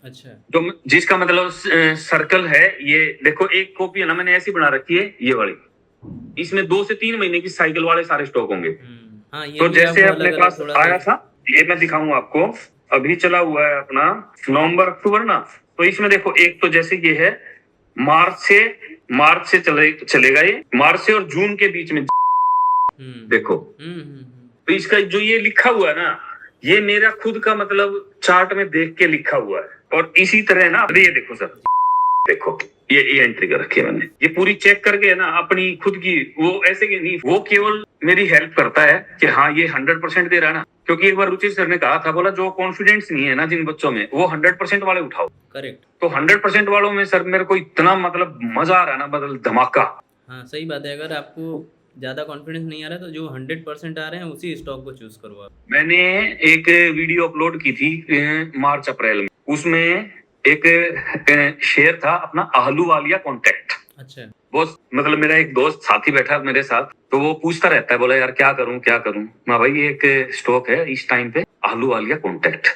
अच्छा, जो जिसका मतलब सर्कल है, ये देखो एक कॉपी है ना मैंने ऐसी बना रखी है, ये वाली, इसमें 2 से 3 महीने की साइकिल वाले सारे स्टॉक होंगे। हाँ, ये तो जैसे अपने पास आया था, ये मैं दिखाऊंगा आपको, अभी चला हुआ है अपना नवंबर अक्टूबर ना, तो इसमें देखो, एक तो जैसे ये है मार्च से चलेगा, ये मार्च से और जून के बीच में देखो। तो इसका जो ये लिखा हुआ है ना, ये मेरा खुद का मतलब चार्ट में देख के लिखा हुआ है। और इसी तरह ना, ये देखो सर, देखो ये एंट्री कर रखी है मैंने, ये पूरी चेक करके है ना अपनी खुद की। वो ऐसे की नहीं, वो केवल मेरी हेल्प करता है कि हाँ ये 100% दे रहा है ना। क्योंकि एक बार रुचि सर ने कहा था, बोला जो कॉन्फिडेंस नहीं है ना जिन बच्चों में, वो 100% वाले उठाओ। करेक्ट। तो 100% वालों में सर मेरे को इतना मतलब मजा आ रहा है ना, मतलब धमाका। हाँ सही बात है, अगर आपको ज्यादा कॉन्फिडेंस नहीं आ रहा है तो जो 100% आ रहे हैं उसी स्टॉक को चूज करो आप। मैंने एक वीडियो अपलोड की थी मार्च अप्रैल में, उसमें एक शेयर था अपना अहलूवालिया कॉन्टेक्ट। अच्छा। वो मतलब मेरा एक दोस्त साथी बैठा मेरे साथ, तो वो पूछता रहता है, बोला यार क्या करूं क्या करूं। मैं भाई एक स्टॉक है इस टाइम पे अहलूवालिया कॉन्टेक्ट।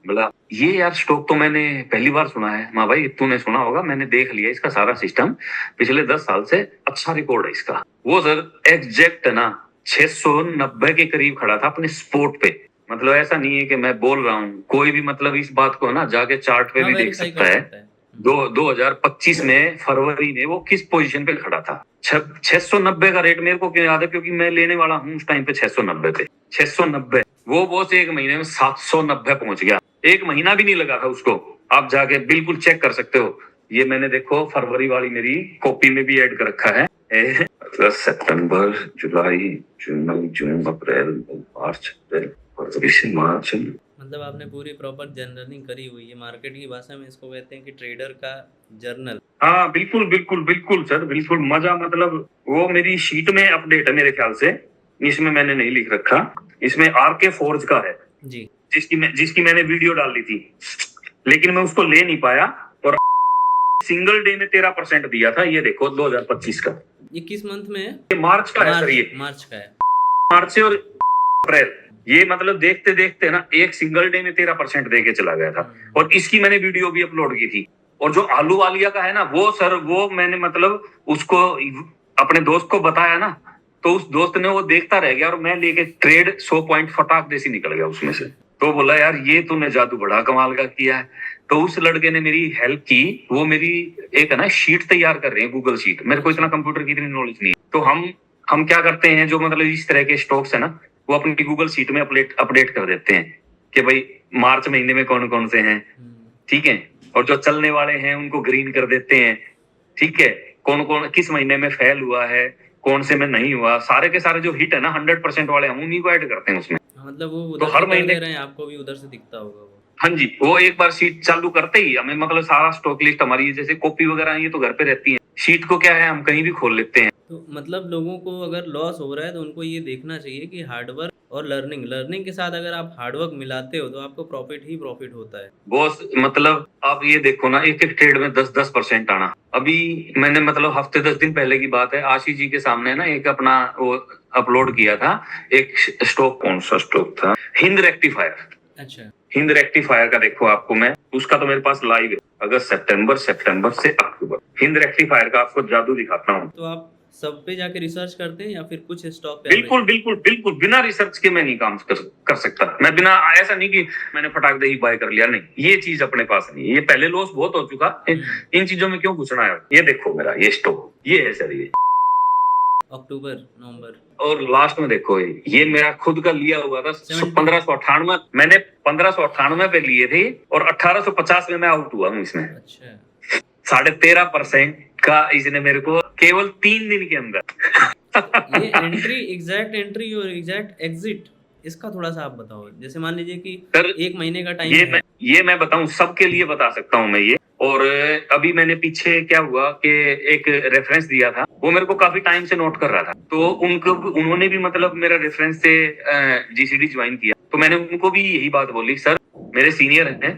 बोला ये यार स्टॉक तो मैंने पहली बार सुना है। माँ भाई तूने सुना होगा, मैंने देख लिया इसका सारा सिस्टम, पिछले 10 साल से अच्छा रिकॉर्ड है इसका। वो सर एग्जैक्ट ना 690 के करीब खड़ा था अपने स्पोर्ट पे। मतलब ऐसा नहीं है कि मैं बोल रहा हूँ, कोई भी मतलब इस बात को ना जाके चार्ट पे भी देख सकता है। 2025 में फरवरी में वो किस पोजीशन पे खड़ा था। 690 का रेट मेरे को क्यों याद है, क्योंकि मैं लेने वाला हूँ उस टाइम पे 690 पे। 690 वो बॉस एक महीने में 790 पहुंच गया। एक महीना भी नहीं लगा था उसको, आप जाके बिल्कुल चेक कर सकते हो। ये मैंने देखो फरवरी वाली मेरी कॉपी में भी ऐड कर रखा है। सितंबर, जुलाई, जून, अप्रैल, मार्च, मार्च। मतलब आपने पूरी प्रॉपर जर्नलिंग करी हुई है, मार्केट की भाषा में इसको कहते हैं कि ट्रेडर का जर्नल। हाँ बिल्कुल बिल्कुल बिल्कुल सर, बिल्कुल मजा। मतलब वो मेरी शीट में अपडेट है मेरे ख्याल से, इसमें मैंने नहीं लिख रखा। इसमें आरके फोर्ज का है जी, जिसकी मैंने वीडियो डाल दी थी, लेकिन मैं उसको ले नहीं पाया। और सिंगल डे में 13% दिया था। ये देखो 2025 का। ये किस मंथ में है? ये मार्च का है सर, ये मार्च का है। मार्च से और अप्रैल, ये मतलब देखते देखते ना एक सिंगल डे में 13% दे के चला गया था। और इसकी मैंने वीडियो भी अपलोड की थी। और जो आलू वालिया का है ना, वो सर वो मैंने मतलब उसको अपने दोस्त को बताया ना, तो उस दोस्त ने वो देखता रह गया और मैं लेके ट्रेड 100 पॉइंट फटाक देसी निकल गया उसमें से। तो बोला यार ये तूने जादू बड़ा कमाल का किया है। तो उस लड़के ने मेरी हेल्प की। वो मेरी एक है ना शीट तैयार कर रहे हैं, गूगल शीट। मेरे को इतना कंप्यूटर की इतनी नॉलेज नहीं है। तो हम क्या करते हैं, जो मतलब इस तरह के स्टॉक्स है ना, वो अपनी गूगल शीट में अपडेट कर देते हैं कि भाई मार्च महीने में कौन कौन से हैं, ठीक है। और जो चलने वाले हैं उनको ग्रीन कर देते हैं, ठीक है। कौन कौन किस महीने में फेल हुआ है, कौन से में नहीं हुआ, सारे के सारे जो हिट है ना 100% वाले, हम उन्हीं को ऐड करते हैं उसमें। मतलब वो तो उधर हर से कर महीने दे रहे हैं, आपको भी उधर से दिखता होगा वो। हाँ जी, वो एक बार शीट चालू करते ही हमें मतलब सारा स्टॉक लिस्ट हमारी जैसे कॉपी वगैरह ये तो घर पे रहती है। शीट को क्या है, हम कहीं भी खोल लेते हैं। तो मतलब लोगों को अगर लॉस हो रहा है तो उनको ये देखना चाहिए कि हार्डवर्क और लर्निंग के साथ अगर आप हार्डवर्क मिलाते हो तो आपको प्रॉफिट ही प्रॉफिट होता है। बॉस मतलब आप ये देखो ना, एक एक ट्रेड में 10% आना। अभी मैंने मतलब हफ्ते 10 दिन पहले की बात है, आशीष जी के सामने ना एक अपना वो अपलोड किया था। एक स्टॉक, कौन सा स्टॉक था, हिंद रेक्टिफायर। अच्छा। हिंद रेक्टिफायर का देखो आपको मैं, उसका तो मेरे पास लाइव है, अगस्त सितंबर से अक्टूबर। हिंद रेक्टिफायर का आपको जादू दिखाता हूँ। तो आप सब पे जाके रिसर्च करते हैं या फिर कुछ स्टॉक पे? बिल्कुल बिल्कुल बिल्कुल, बिना रिसर्च के मैं नहीं काम कर सकता। मैं बिना, ऐसा नहीं कि मैंने फटाक दे ही बाय कर लिया, नहीं, ये चीज अपने पास नहीं है। ये पहले लॉस बहुत हो चुका। इन चीजों में क्यों घुसना है। ये देखो मेरा ये स्टॉक, ये है सर, ये अक्टूबर नवंबर। और लास्ट में देखो ये मेरा खुद का लिया हुआ था 1598। मैंने 1598 पे लिए थे और 1850 में मैं आउट हुआ हूँ इसमें। अच्छा। 13.5% का इसने मेरे को केवल 3 दिन के अंदर। ये एंट्री, एग्जैक्ट एंट्री और एग्जैक्ट एग्जिट, इसका थोड़ा सा आप बताओ। जैसे मान लीजिए कि सर एक महीने का टाइम है। ये मैं बताऊं, सबके लिए बता सकता हूं मैं ये। और अभी मैंने पीछे क्या हुआ कि एक रेफरेंस दिया था, वो मेरे को काफी टाइम से नोट कर रहा था। तो उन्होंने भी मतलब मेरा रेफरेंस से जीसीडी ज्वाइन किया। तो मैंने उनको भी यही बात बोली, सर मेरे सीनियर हैं,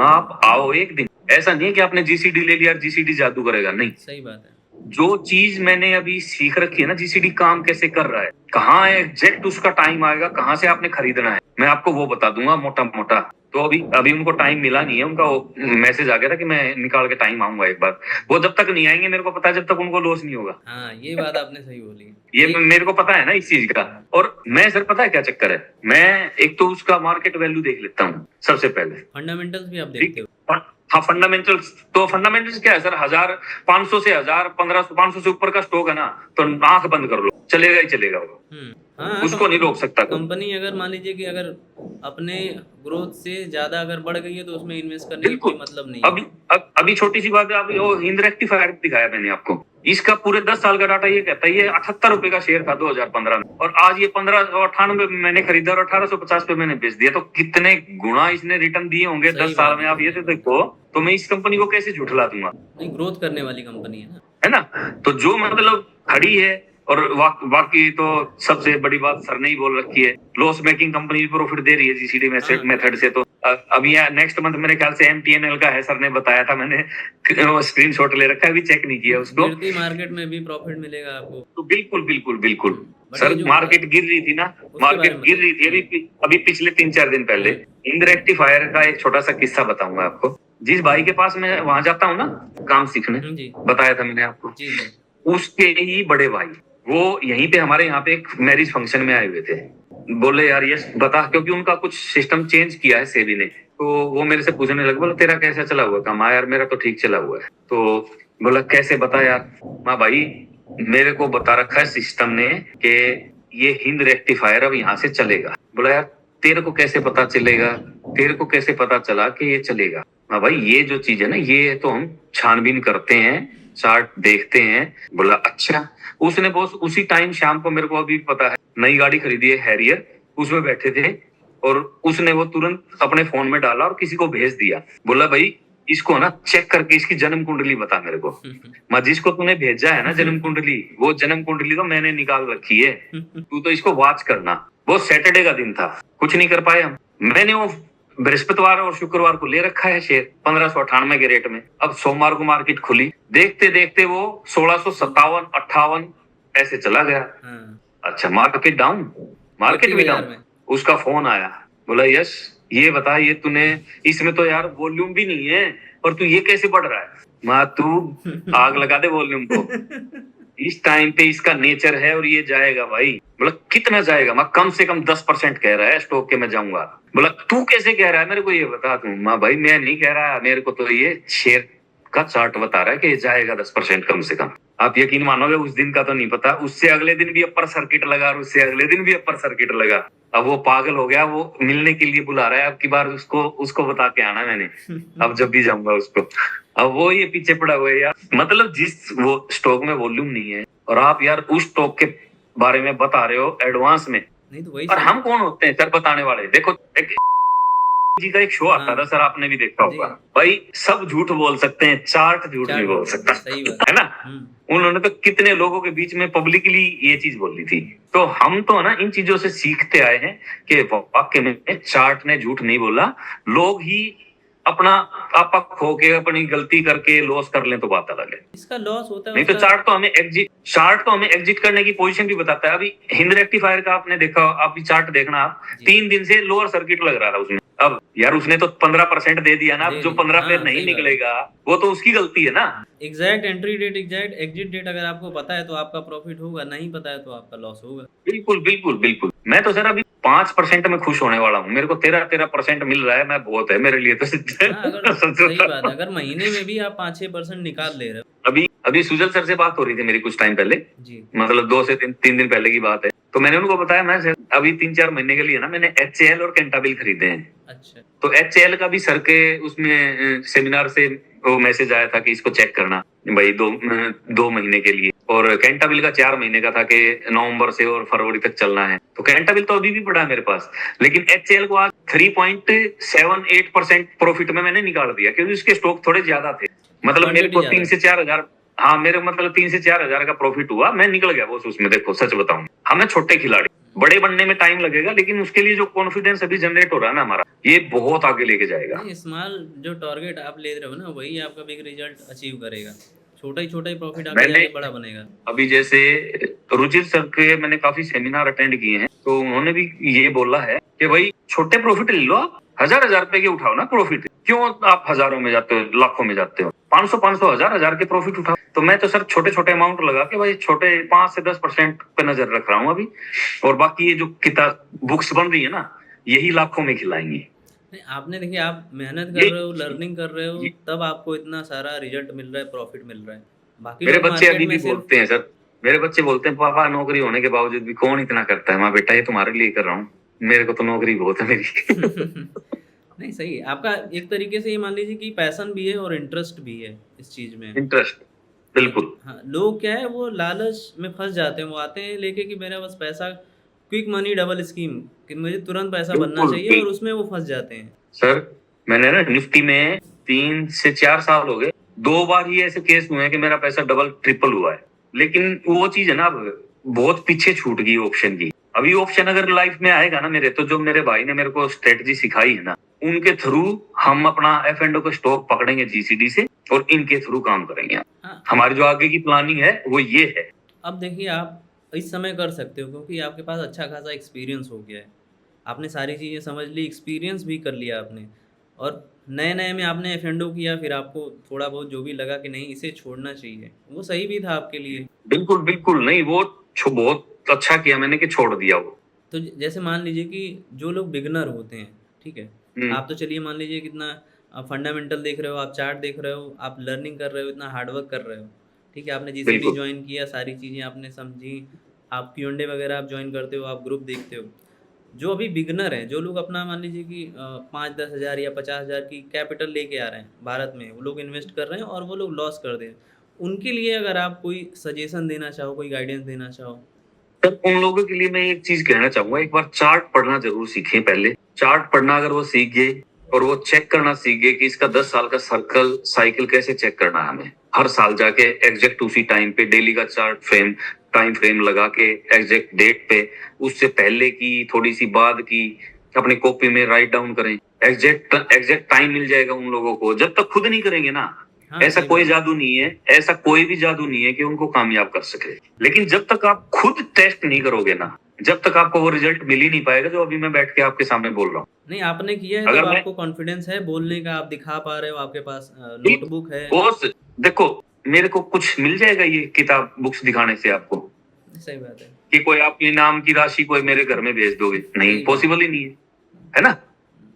आप आओ एक दिन। ऐसा नहीं है कि आपने जीसीडी ले लिया, जीसीडी जादू करेगा, नहीं। सही बात है। जो चीज मैंने अभी सीख रखी है ना, जीसीडी काम कैसे कर रहा है, कहाँ एग्जैक्ट उसका टाइम आएगा, कहाँ से आपने खरीदना है, मैं आपको वो बता दूंगा मोटा मोटा। तो अभी उनको टाइम मिला नहीं है। उनका वो मैसेज आ गया था कि मैं निकाल के टाइम आऊंगा एक बार। वो जब तक नहीं आएंगे, मेरे को पता है जब तक उनको लॉस नहीं होगा। हाँ, ये बात आपने सही बोली। ये मेरे को पता है ना इस चीज का। और मैं सर पता है क्या चक्कर है, मैं एक तो उसका मार्केट वैल्यू देख लेता हूँ सबसे पहले। फंडामेंटल्स भी आप देखते हो? हाँ, फंडामेंटल्स क्या है सर, 1500 से 1500 500 से ऊपर का स्टॉक है ना, तो आंख बंद कर लो, चलेगा ही चलेगा वो, हाँ, उसको नहीं रोक सकता कोई। कंपनी अगर मान लीजिए कि अगर अपने ग्रोथ से ज्यादा अगर बढ़ गई है तो उसमें इन्वेस्ट करने का कोई बिल्कुल। मतलब नहीं है। अभी छोटी सी बात है, अभी वो हिंद रेक्टिफायर दिखाया मैंने आपको, इसका पूरे 10 साल का डाटा ये कहता है, ये 78 रुपए का शेयर था 2015 में, और आज ये 1598 में मैंने खरीदा और 1850 पे मैंने बेच दिया। तो कितने गुना इसने रिटर्न दिए होंगे सही 10 साल बात में, है। आप ये तो देखो। तो मैं इस कंपनी को कैसे झुठला दूंगा, नहीं, ग्रोथ करने वाली कंपनी है ना। है ना। तो जो मतलब खड़ी है, और बाकी तो सबसे बड़ी बात सर ने ही बोल रखी है, लॉस मेकिंग कंपनी भी प्रॉफिट दे रही है जीसीडी मेथड से। तो अभी नेक्स्ट मंथ मेरे ख्याल से एमटीएनएल का है, सर ने बताया था, मैंने स्क्रीनशॉट ले रखा है, अभी चेक नहीं किया उसको। गिरती मार्केट में भी प्रॉफिट मिलेगा आपको। तो बिल्कुल बिल्कुल बिल्कुल बट सर, ये जो मार्केट गिर रही थी ना, उसके बारे मार्केट में गिर रही थी अभी पिछले 3-4 दिन पहले। इंद रेक्टिफायर का एक छोटा सा किस्सा बताऊंगा आपको। जिस भाई के पास मैं वहां जाता हूँ ना काम सीखने, जी बताया था मैंने आपको, जी जी। उसके ही बड़े भाई वो यहीं पे हमारे यहाँ पे एक मैरिज फंक्शन में आए हुए थे। बोले यार यश बता, क्योंकि उनका कुछ सिस्टम चेंज किया है सेबी ने। तो वो मेरे से पूछने लगे, बोला तेरा कैसा चला हुआ काम? यार मेरा तो ठीक चला हुआ है। तो बोला कैसे बता यार। माँ भाई मेरे को बता रखा है सिस्टम ने कि ये हिंद रेक्टिफायर अब यहाँ से चलेगा। बोला यार तेरे को कैसे पता चलेगा, तेरे को कैसे पता चला कि ये चलेगा? हाँ भाई ये जो चीज है ना, ये तो हम छानबीन करते हैं, चार्ट देखते हैं। बोला अच्छा। उसने बॉस उसी टाइम शाम को, मेरे को अभी पता है, नई गाड़ी खरीदी है हैरियर, उसमें बैठे थे, और उसने वो तुरंत अपने फोन में डाला और किसी को भेज दिया। बोला भाई इसको ना चेक करके इसकी जन्म कुंडली बता मेरे को। मैं जिसको तूने भेजा है ना जन्म कुंडली, वो जन्म कुंडली तो मैंने निकाल रखी है, तू तो इसको वॉच करना। वो सैटरडे का दिन था, कुछ नहीं कर पाए हम। मैंने वो बृहस्पतिवार और शुक्रवार को ले रखा है शेयर 1598 के रेट में। अब सोमवार को मार्केट खुली, देखते देखते वो 1657-58 ऐसे चला गया। अच्छा मार्केट डाउन, मार्केट भी डाउन। उसका फोन आया, बोला यश ये बता, ये तूने, इसमें तो यार वॉल्यूम भी नहीं है और तू ये कैसे बढ़ रहा है? माँ तू आग लगा दे वॉल्यूम को, इस टाइम पे इसका नेचर है और ये जाएगा भाई। बोला कितना जाएगा? मैं कम से कम 10% कह रहा है स्टॉक के मैं जाऊंगा। बोला तू कैसे कह रहा है, मेरे को ये बता तू। माँ भाई मैं नहीं कह रहा, मेरे को तो ये शेयर का चार्ट बता रहा है कि ये जाएगा 10% कम से कम। आप यकीन मानोगे उस दिन का तो नहीं पता, उससे अगले दिन भी अपर सर्किट लगा और उससे अगले दिन भी अपर सर्किट लगा। अब वो पागल हो गया, वो मिलने के लिए बुला रहा है, अब की बार उसको बता के आना मैंने, अब जब भी जाऊंगा उसको। अब वो ये पीछे पड़ा हुआ है यार, मतलब जिस वो स्टॉक में वॉल्यूम नहीं है और आप यार उस स्टॉक के बारे में बता रहे हो एडवांस में, नहीं तो वही। और हम कौन होते हैं सर बताने वाले? देखो जी का एक शो आता था सर, आपने भी देखा होगा भाई, सब झूठ बोल सकते हैं, चार्ट झूठ नहीं बोल सकता, सही बात है ना। उन्होंने तो कितने लोगों के बीच में पब्लिकली ये चीज बोली थी। तो हम तो ना इन चीजों से सीखते आए हैं कि वाकई में चार्ट ने झूठ नहीं बोला। लोग ही अपना आपा खो के अपनी गलती करके लॉस कर लें तो बात अलग है, इसका लॉस होता है। नहीं तो चार्ट तो हमें एग्जिट करने की पोजीशन भी बताता है। अभी हिंद रेक्टिफायर का आपने देखा, आप भी चार्ट देखना, आप 3 दिन से लोअर सर्किट लग रहा था उसमें। अब यार उसने तो 15% दे दिया ना, अब जो 15 पे नहीं निकलेगा वो तो उसकी गलती है ना। Exact entry date, exact exit date अगर आपको पता है तो आपका प्रॉफिट होगा, नहीं पता है तो आपका लॉस होगा। बिल्कुल बिल्कुल बिल्कुल। मैं तो सर अभी 5% में खुश होने वाला हूँ, मेरे को 13% मिल रहा है, मैं बहुत है मेरे लिए तो। सही बात है, अगर महीने में भी आप 5-6% निकाल ले रहे हो। अभी सुजल सर से बात हो रही थी मेरी कुछ टाइम पहले जी, मतलब 2 से 3 दिन पहले की बात है। तो मैंने उनको बताया मैं अभी 3-4 महीने के लिए ना मैंने HCL और कैंटाबिल खरीदे हैं। अच्छा। तो HCL का भी सर के उसमें सेमिनार से वो मैसेज आया था कि इसको चेक करना भाई 2 महीने के लिए, और कैंटाबिल का 4 महीने का था कि नवंबर से और फरवरी तक चलना है। तो कैंटाबिल तो अभी भी पड़ा है मेरे पास, लेकिन HCL को आज 3.78% प्रॉफिट में मैंने निकाल दिया, क्योंकि उसके स्टॉक थोड़े ज्यादा थे। मतलब मेरे को 3 से 4 हजार, हाँ मेरे मतलब 3 से 4 हजार का प्रॉफिट हुआ, मैं निकल गया बॉस उसमें। देखो सच बताऊं, हमें छोटे खिलाड़ी, बड़े बनने में टाइम लगेगा, लेकिन उसके लिए जो कॉन्फिडेंस अभी जनरेट हो रहा है ना हमारा, ये बहुत आगे लेके जाएगा। स्मॉल जो टारगेट आप ले रहे हो ना, वही आपका बिग रिजल्ट अचीव करेगा। छोटा ही प्रॉफिट आगे जाके बड़ा बनेगा। अभी जैसे रुचिर सर के मैंने काफी सेमिनार अटेंड किए हैं, तो उन्होंने भी ये बोला है कि भाई छोटे प्रॉफिट ले लो, 1000 रुपए के उठाओ ना प्रॉफिट, क्यों आप हजारों में जाते हो, लाखों में जाते हो? 500 हजार के प्रॉफिट उठाओ। तो मैं तो सर छोटे अमाउंट लगा के भाई छोटे 5 से 10% पे नजर रख रहा हूँ अभी, और बाकी ये जो किताब बुक्स बन रही है ना, यही लाखों में खिलाएंगी। नहीं, आपने देखिए आप मेहनत कर ये रहे हो, लर्निंग कर रहे हो, ये तब आपको इतना सारा रिजल्ट मिल रहा है, प्रॉफिट मिल रहा है। बाकी मेरे लोग बच्चे मार्केट अभी में भी सिर्फ बोलते हैं सर, मेरे बच्चे बोलते हैं पापा नौकरी होने के बावजूद भी कौन इतना करता है। माँ बेटा ये तुम्हारे लिए कर रहा हूँ, मेरे को तो नौकरी बहुत है मेरी। नहीं सही है। आपका एक तरीके से ये मान लीजिए कि पैशन भी है और इंटरेस्ट भी है इस चीज़ में। इंटरेस्ट, बिल्कुल हाँ, लोग क्या है वो लालच में फँस जाते हैं, वो आते हैं लेके कि मेरा बस पैसा क्विक मनी डबल स्कीम कि मुझे तुरंत पैसा बनना बिल्कुल चाहिए और बिल्कुल। उसमें वो फँस जाते हैं। सर मैंने ना निफ्टी में 3 से 4 साल हो गए, 2 बार ही ऐसे केस हुए हैं कि मेरा पैसा डबल ट्रिपल हुआ है। लेकिन वो चीज है ना, अब बहुत पीछे छूट गई ऑप्शन की। अभी ऑप्शन अगर लाइफ में आएगा ना मेरे, तो जो मेरे भाई ने मेरे को स्ट्रेटजी सिखाई है ना, उनके थ्रू हम अपना एफ एंड को स्टॉक पकड़ेंगे जीसीडी से और इनके थ्रू काम करेंगे। हाँ, हमारी जो आगे की प्लानिंग है वो ये है। अब देखिए आप इस समय कर सकते हो क्योंकि आपके पास अच्छा खासा एक्सपीरियंस हो गया है। आपने सारी चीज़ें समझ ली, एक्सपीरियंस भी कर लिया आपने और नए-नए में आपने एफ-एंड-ओ किया, फिर आपको थोड़ा बहुत जो भी लगा कि नहीं इसे छोड़ना चाहिए, वो सही भी था आपके लिए। बिल्कुल बिल्कुल नहीं, वो बहुत अच्छा किया मैंने कि छोड़ दिया वो। तो जैसे मान लीजिए कि जो लोग बिगिनर होते हैं, ठीक है? हम्म, आप तो चलिए मान लीजिए कितना फंडामेंटल देख रहे हो, आप चार्ट देख रहे हो, आप लर्निंग कर रहे हो, इतना हार्ड वर्क कर रहे हो, ठीक है? आपने जीसीडी बिल्कुल जॉइन किया, सारी चीज़ें आपने समझी, आप क्यू&ए वगैरह आप जॉइन करते हो, आप ग्रुप देखते हो। जो अभी बिगिनर हैं, जो लोग अपना मान लीजिए कि 5-10 हज़ार या 50 हज़ार की कैपिटल लेके आ रहे हैं भारत में, वो लोग इन्वेस्ट कर रहे हैं और वो लोग लॉस कर दे रहे हैं। उनके लिए अगर आप कोई सजेशन देना चाहो, कोई गाइडेंस देना चाहो? तब उन लोगों के लिए मैं एक चीज कहना चाहूंगा, एक बार चार्ट पढ़ना जरूर सीखें। पहले चार्ट पढ़ना अगर वो सीख गए और वो चेक करना सीख गए कि इसका 10 साल का सर्कल साइकिल कैसे चेक करना है, हमें हर साल जाके एग्जैक्ट उसी टाइम पे डेली का चार्ट फ्रेम टाइम फ्रेम लगा के एग्जैक्ट डेट पे, उससे पहले की थोड़ी सी बाद की अपनी कॉपी में राइट डाउन करें। एग्जैक्ट एग्जैक्ट टाइम मिल जाएगा उन लोगों को। जब तक खुद नहीं करेंगे ना, हाँ, ऐसा सही कोई बात है। जादू नहीं है, ऐसा कोई भी जादू नहीं है कि उनको कामयाब कर सके। लेकिन जब तक आप खुद टेस्ट नहीं करोगे ना, जब तक आपको वो रिजल्ट मिल ही नहीं पाएगा जो अभी मैं बैठ के आपके सामने बोल रहा हूँ। नहीं, आपने किया है तब अगर मैं आपको कॉन्फिडेंस है बोलने का, आप दिखा पा रहे हो, आपके पास एक नोटबुक है। बॉस, देखो मेरे को कुछ मिल जाएगा ये किताब बुक्स दिखाने से आपको, सही बात है। कि कोई आप इनाम की राशि कोई मेरे घर में भेज दोगे? नहीं, सही बात पॉसिबल ही नहीं है ना?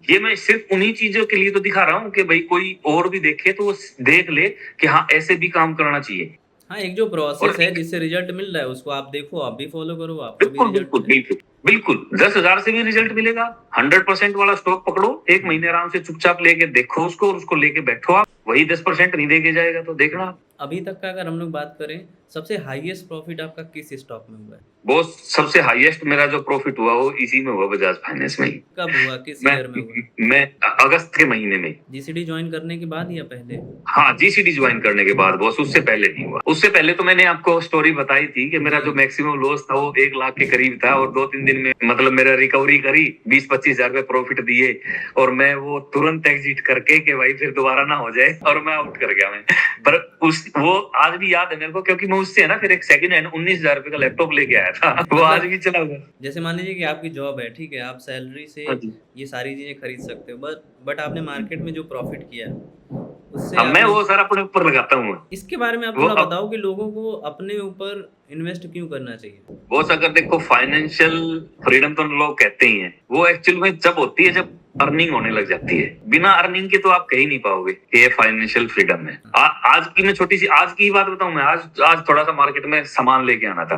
ये मैं सिर्फ उन्हीं चीजों के लिए तो दिखा रहा हूँ कि भाई कोई और भी देखे तो वो देख ले कि हाँ ऐसे भी काम करना चाहिए। हाँ, एक जो और प्रोसेस है एक जिससे रिजल्ट मिल रहा है उसको आप देखो, आप भी फॉलो करो, आपको भी बिल्कुल रिजल्ट बिल्कुल मिलेगा। बिल्कुल बिल्कुल, 10 हजार से भी रिजल्ट मिलेगा। 100% वाला स्टॉक पकड़ो, एक महीने आराम से चुपचाप लेके देखो उसको, और उसको लेके बैठो। आप वही 10% नहीं देके जाएगा तो देखना आप। अभी तक का अगर हम लोग बात करें, सबसे हाईएस्ट प्रॉफिट आपका किस स्टॉक में हुआ है? बहुत सबसे हाईएस्ट मेरा जो प्रॉफिट हुआ वो इसी में हुआ, बजाज फाइनेंस में ही। कब हुआ, किस मैं ईयर में हुआ? मैं अगस्त के महीने में। जीसीडी जॉइन करने के बाद या पहले? हाँ, जीसीडी ज्वाइन करने के बाद बॉस, उससे पहले नहीं हुआ। उससे पहले तो मैंने आपको स्टोरी बताई थी कि मेरा जी। जो मैक्सिमम लॉस था वो 1 लाख के करीब था, और 2-3 दिन में मतलब मेरा रिकवरी करी, 20-25 हजार रुपए प्रॉफिट दिए, और मैं वो तुरंत एग्जिट करके कि भाई फिर दोबारा ना हो जाए, और मैं आउट कर गया मैं। पर उस वो आज भी याद है मेरे को, क्योंकि मैं उससे है ना फिर एक सेकंड हैंड 19 हजार रुपए का लैपटॉप लेके आया था। वो आज मतलब भी चला हुआ है। जैसे मान लीजिए कि आपकी जॉब है, ठीक है, आप सैलरी से हाँ जी। ये सारी चीज़ें खरीद सकते हो, बट आपने मार्केट में जो प्रॉफिट किया, उससे अब मैं आपने वो सर अपने ऊपर लगाता हूँ। इसके बारे में आप वो थोड़ा अब बताओ कि लोगों को अपने ऊपर इन्वेस्ट क्यों करना चाहिए? बॉस, अगर देखो फाइनेंशियल फ्रीडम तो लोग कहते ही हैं, वो एक्चुअल में जब होती है जब अर्निंग होने लग जाती है। बिना अर्निंग के तो आप कह ही नहीं पाओगे कि ये फाइनेंशियल फ्रीडम है। आज की मैं छोटी सी आज की ही बात बताऊं, मैं आज थोड़ा सा मार्केट में सामान लेके आना था।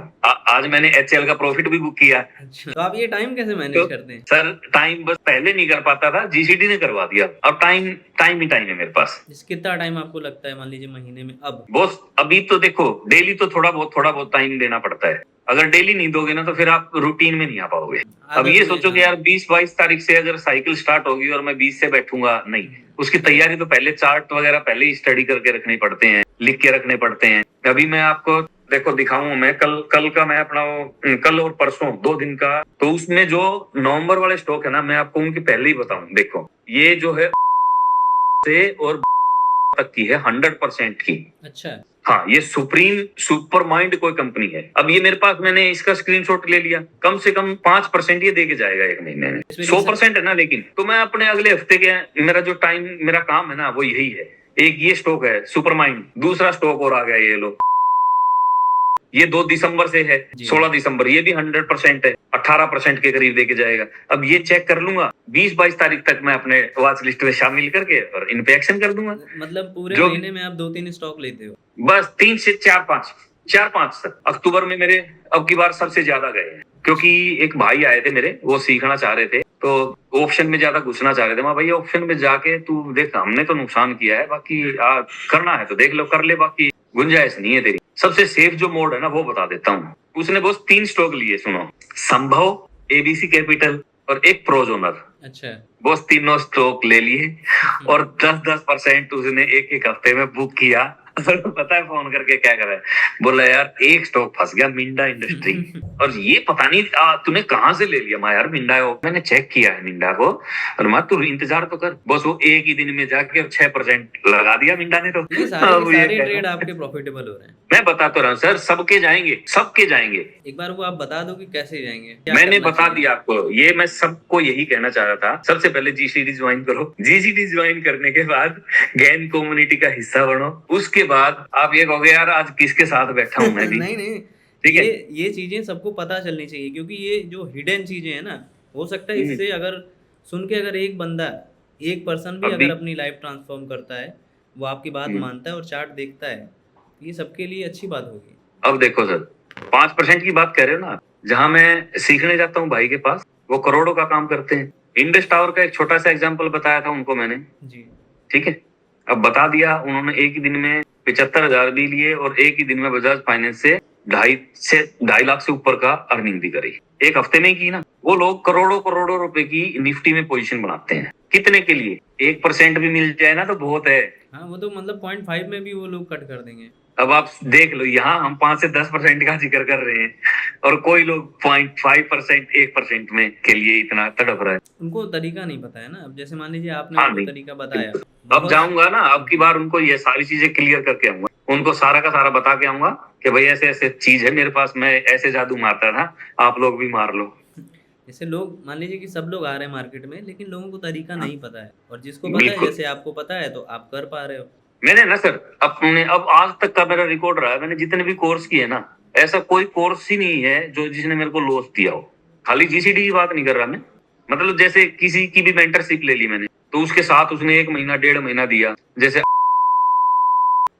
आज मैंने एचएल का प्रॉफिट भी बुक किया। अच्छा, तो आप ये टाइम कैसे मैनेज तो करते हैं? सर टाइम बस पहले नहीं कर पाता था, जीसीडी ने करवा दिया। अब टाइम टाइम ही टाइम है मेरे पास। कितना टाइम आपको लगता है मान लीजिए महीने में अब? बॉस अभी तो देखो डेली तो थोड़ा बहुत टाइम देना पड़ता है। अगर डेली नहीं दोगे ना तो फिर आप रूटीन में नहीं आ पाओगे। अब आदत ये में, सोचो कि हाँ। यार 20-22 तारीख से अगर साइकिल स्टार्ट होगी और मैं 20 से बैठूंगा, नहीं। उसकी तैयारी तो पहले चार्ट वगैरह पहले ही स्टडी करके रखने पड़ते हैं, लिख के रखने पड़ते हैं। अभी मैं आपको देखो दिखाऊं, मैं कल का मैं अपना कल और परसों 2 दिन का, तो उसमें जो नवंबर वाले स्टॉक है ना, मैं आपको उनकी पहले ही बताऊं। देखो ये जो है से और तक की है 100% की। अच्छा, हाँ, ये सुप्रीम सुपर माइंड कोई कंपनी है। अब ये मेरे पास, मैंने इसका स्क्रीनशॉट ले लिया, कम से कम 5% ये देके जाएगा एक महीने में। इसमें 100% है ना, लेकिन तो मैं अपने अगले हफ्ते के मेरा जो टाइम मेरा काम है ना वो यही है। एक ये स्टॉक है सुपर माइंड, दूसरा स्टॉक और आ गया ये लो, ये 2 दिसंबर से है, जी। 16 दिसंबर, ये भी 100% है। 18% के करीब देके जाएगा। अब ये चेक कर लूंगा 20-22 तारीख तक मैं अपने वॉच लिस्ट में शामिल करके और इन पे एक्शन कर दूंगा। मतलब पूरे जो महीने में आप 2-3 स्टॉक लेते हो? बस 3 से 4-5 तक। अक्टूबर में मेरे अब की बार सबसे ज्यादा गए हैं, क्योंकि एक भाई आए थे मेरे, वो सीखना चाह रहे थे, तो ऑप्शन में ज्यादा घुसना चाह रहे थे। मैं भाई ऑप्शन में जाके तू देख, हमने तो नुकसान किया है, बाकी करना है तो देख लो, कर ले, बाकी गुंजाइश नहीं है तेरी। सबसे सेफ जो मोड है ना वो बता देता हूँ। उसने बस 3 स्टॉक लिए, सुनो, संभव, एबीसी कैपिटल और एक प्रोजोनर। अच्छा। बस तीनों स्टॉक ले लिए और 10% उसने एक हफ्ते में बुक किया। पता है फोन करके क्या कर रहा है, बोला यार एक स्टॉक फंस गया, मिंडा इंडस्ट्री। और ये पता नहीं तूने कहाँ से ले लिया? मैं यार मिंडा है, मैंने चेक किया है मिंडा को। और मैं तू इंतजार तो कर। बस वो एक ही दिन में जाके 6% लगा दिया मिंडा ने। तो ये सारे ट्रेड आपके प्रॉफिटेबल हो रहे हैं? मैं बता तो रहा हूँ सर, सबके जाएंगे। एक बार वो आप बता दो कि कैसे जाएंगे, मैंने बता दिया आपको, ये मैं सबको यही कहना चाह रहा था। सबसे पहले जी सीरीज ज्वाइन करो। जी सीरीज ज्वाइन करने के बाद गैन कम्युनिटी का हिस्सा बनो। उसके बाद आप ये कहोगे यार आज किसके साथ बैठा हूँ मैं भी। नहीं, ठीक है, ये चीजें सबको पता चलनी चाहिए, क्योंकि ये जो हिडन चीजें हैं ना, हो सकता है इससे अगर सुन के अगर एक बंदा, एक पर्सन भी अगर अपनी लाइफ ट्रांसफॉर्म करता है, वो आपकी बात मानता है और चार्ट देखता है, ये सबके लिए अच्छी बात होगी। अब देखो सर, 5% की बात कह रहे हो ना, जहां मैं सीखने जाता हूँ भाई के पास, वो करोड़ों का काम करते हैं। इंडस टावर का एक छोटा सा एग्जांपल बताया था उनको मैंने जी। ठीक है, अब बता दिया। उन्होंने एक ही दिन में 75,000 भी लिए और एक ही दिन में बजाज फाइनेंस से 2.5 लाख से ऊपर का अर्निंग भी करी। एक हफ्ते में ही की ना। वो लोग करोड़ों रुपए की निफ्टी में पोजीशन बनाते हैं। कितने के लिए? 1% भी मिल जाए ना तो बहुत है। हाँ, वो तो मतलब 0.5 में भी वो लोग कट कर देंगे। अब आप देख लो, यहाँ हम 5 से 10% का जिक्र कर रहे हैं और कोई लोग 0.5%, 1% में के लिए इतना तड़प रहा है। उनको तरीका नहीं पता है ना। अब जैसे मान लीजिए आपने हाँ, उनको नहीं, तरीका बताया, अब जाऊंगा ना, अब की बार उनको ये सारी चीजें क्लियर करके आऊंगा, उनको सारा का सारा बता के आऊंगा कि भाई ऐसे ऐसे चीज है मेरे पास, मैं ऐसे जादू मारता था, आप लोग भी मार लो। जैसे लोग मान लीजिए कि सब लोग आ रहे हैं मार्केट में, लेकिन लोगों को तरीका नहीं पता है, और जिसको पता है, जैसे आपको पता है, तो आप कर पा रहे हो। मैंने ना सर अपने अब आज तक का मेरा रिकॉर्ड रहा है, मैंने जितने भी कोर्स किए ना, ऐसा कोई कोर्स ही नहीं है जो जिसने मेरे को लॉस दिया हो। खाली जीसीडी की बात नहीं कर रहा मैं, मतलब जैसे किसी की भी मेंटरशिप ले ली मैंने, तो उसके साथ उसने 1 महीना 1.5 महीना दिया। जैसे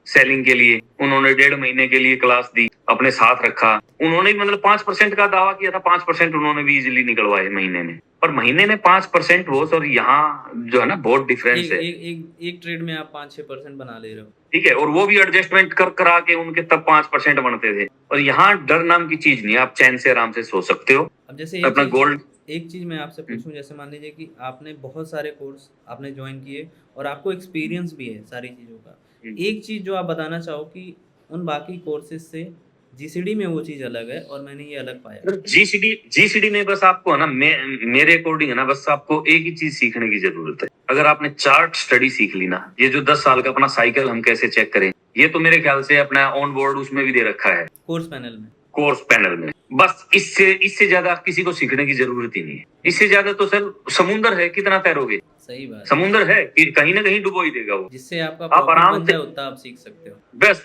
सेलिंग के लिए उन्होंने 1.5 महीने के लिए क्लास दी, अपने साथ रखा। उन्होंने भी मतलब 5% का दावा किया था, 5% उन्होंने भी इजीली निकलवाए महीने में। पर महीने में 5% लॉस और यहाँ जो है ना बहुत डिफरेंस है। एक ट्रेड में आप 5-6% बना ले रहे हो। ठीक है, और वो भी एडजस्टमेंट करा के उनके तब 5% बनते थे। और यहाँ डर नाम की चीज नहीं है, आप चैन से आराम से सो सकते हो। अब जैसे अपना गोल्ड, एक चीज मैं आपसे पूछूं, जैसे मान लीजिए कि आपने बहुत सारे कोर्स आपने ज्वाइन किए और आपको एक्सपीरियंस भी है सारी चीजों का, एक चीज जो आप बताना चाहो कि उन बाकी कोर्सेज से जीसीडी में वो चीज अलग है और मैंने ये अलग पाया। जीसीडी में बस आपको है ना, मेरे अकॉर्डिंग है ना, बस आपको एक ही चीज सीखने की जरूरत है। अगर आपने चार्ट स्टडी सीख ली ना, ये जो 10 साल का अपना साइकिल हम कैसे चेक करें, ये तो मेरे ख्याल से अपना ऑन बोर्ड उसमें भी दे रखा है, कोर्स पैनल में। बस इससे ज्यादा किसी को सीखने की जरूरत ही नहीं है। इससे ज्यादा तो सर समुंदर है, कितना तैरोगे? सही बात, समुंदर है कि कहीं ना कहीं डुबो ही देगा वो। जिससे आपका आप आराम से उतना आप सीख सकते हो। बस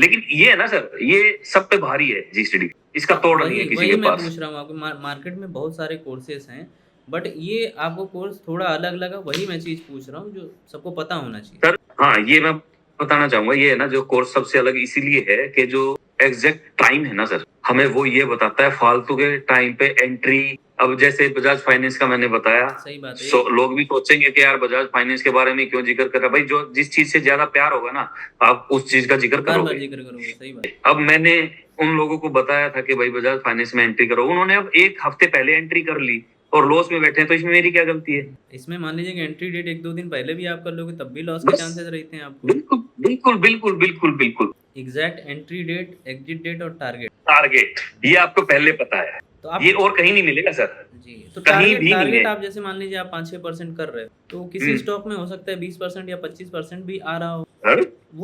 लेकिन ये है ना सर, ये सब पे भारी है जीसीडी, इसका तोड़ नहीं है किसी के पास। मैं पूछ रहा हूँ, आपको मार्केट में बहुत सारे कोर्सेज हैं, बट ये आपको कोर्स थोड़ा अलग लगा, वही मैं चीज पूछ रहा हूँ जो सबको पता होना चाहिए। सर हाँ, ये मैं बताना चाहूंगा, ये है ना जो कोर्स सबसे अलग इसीलिए है कि जो एग्जैक्ट टाइम है ना सर, हमें वो ये बताता है फालतू के टाइम पे एंट्री। अब जैसे बजाज फाइनेंस का मैंने बताया, सही बात है। लोग भी सोचेंगे कि यार बजाज फाइनेंस के बारे में क्यों जिक्र कर रहा है। भाई जो जिस चीज से ज्यादा प्यार होगा ना, आप उस चीज का जिक्र करोगे। सही बात। अब मैंने उन लोगों को बताया था कि भाई बजाज फाइनेंस में एंट्री करो, उन्होंने अब 1 हफ्ते पहले एंट्री कर ली और लॉस में बैठे हैं, तो इसमें मेरी क्या गलती है? इसमें मान लीजिए कि एंट्री डेट 1-2 दिन पहले भी आप कर लोगे तब भी लॉस के चांसेस रहते हैं आपको। बिल्कुल। Exact entry date, exit date और टारगेट ये आपको पहले पता है, तो आप ये और कहीं नहीं मिलेगा सर जी। तो कहीं भी नहीं है। आप जैसे मान लीजिए आप 5-6% कर रहे हो, तो किसी स्टॉक में हो सकता है 20% या 25% भी आ रहा हो।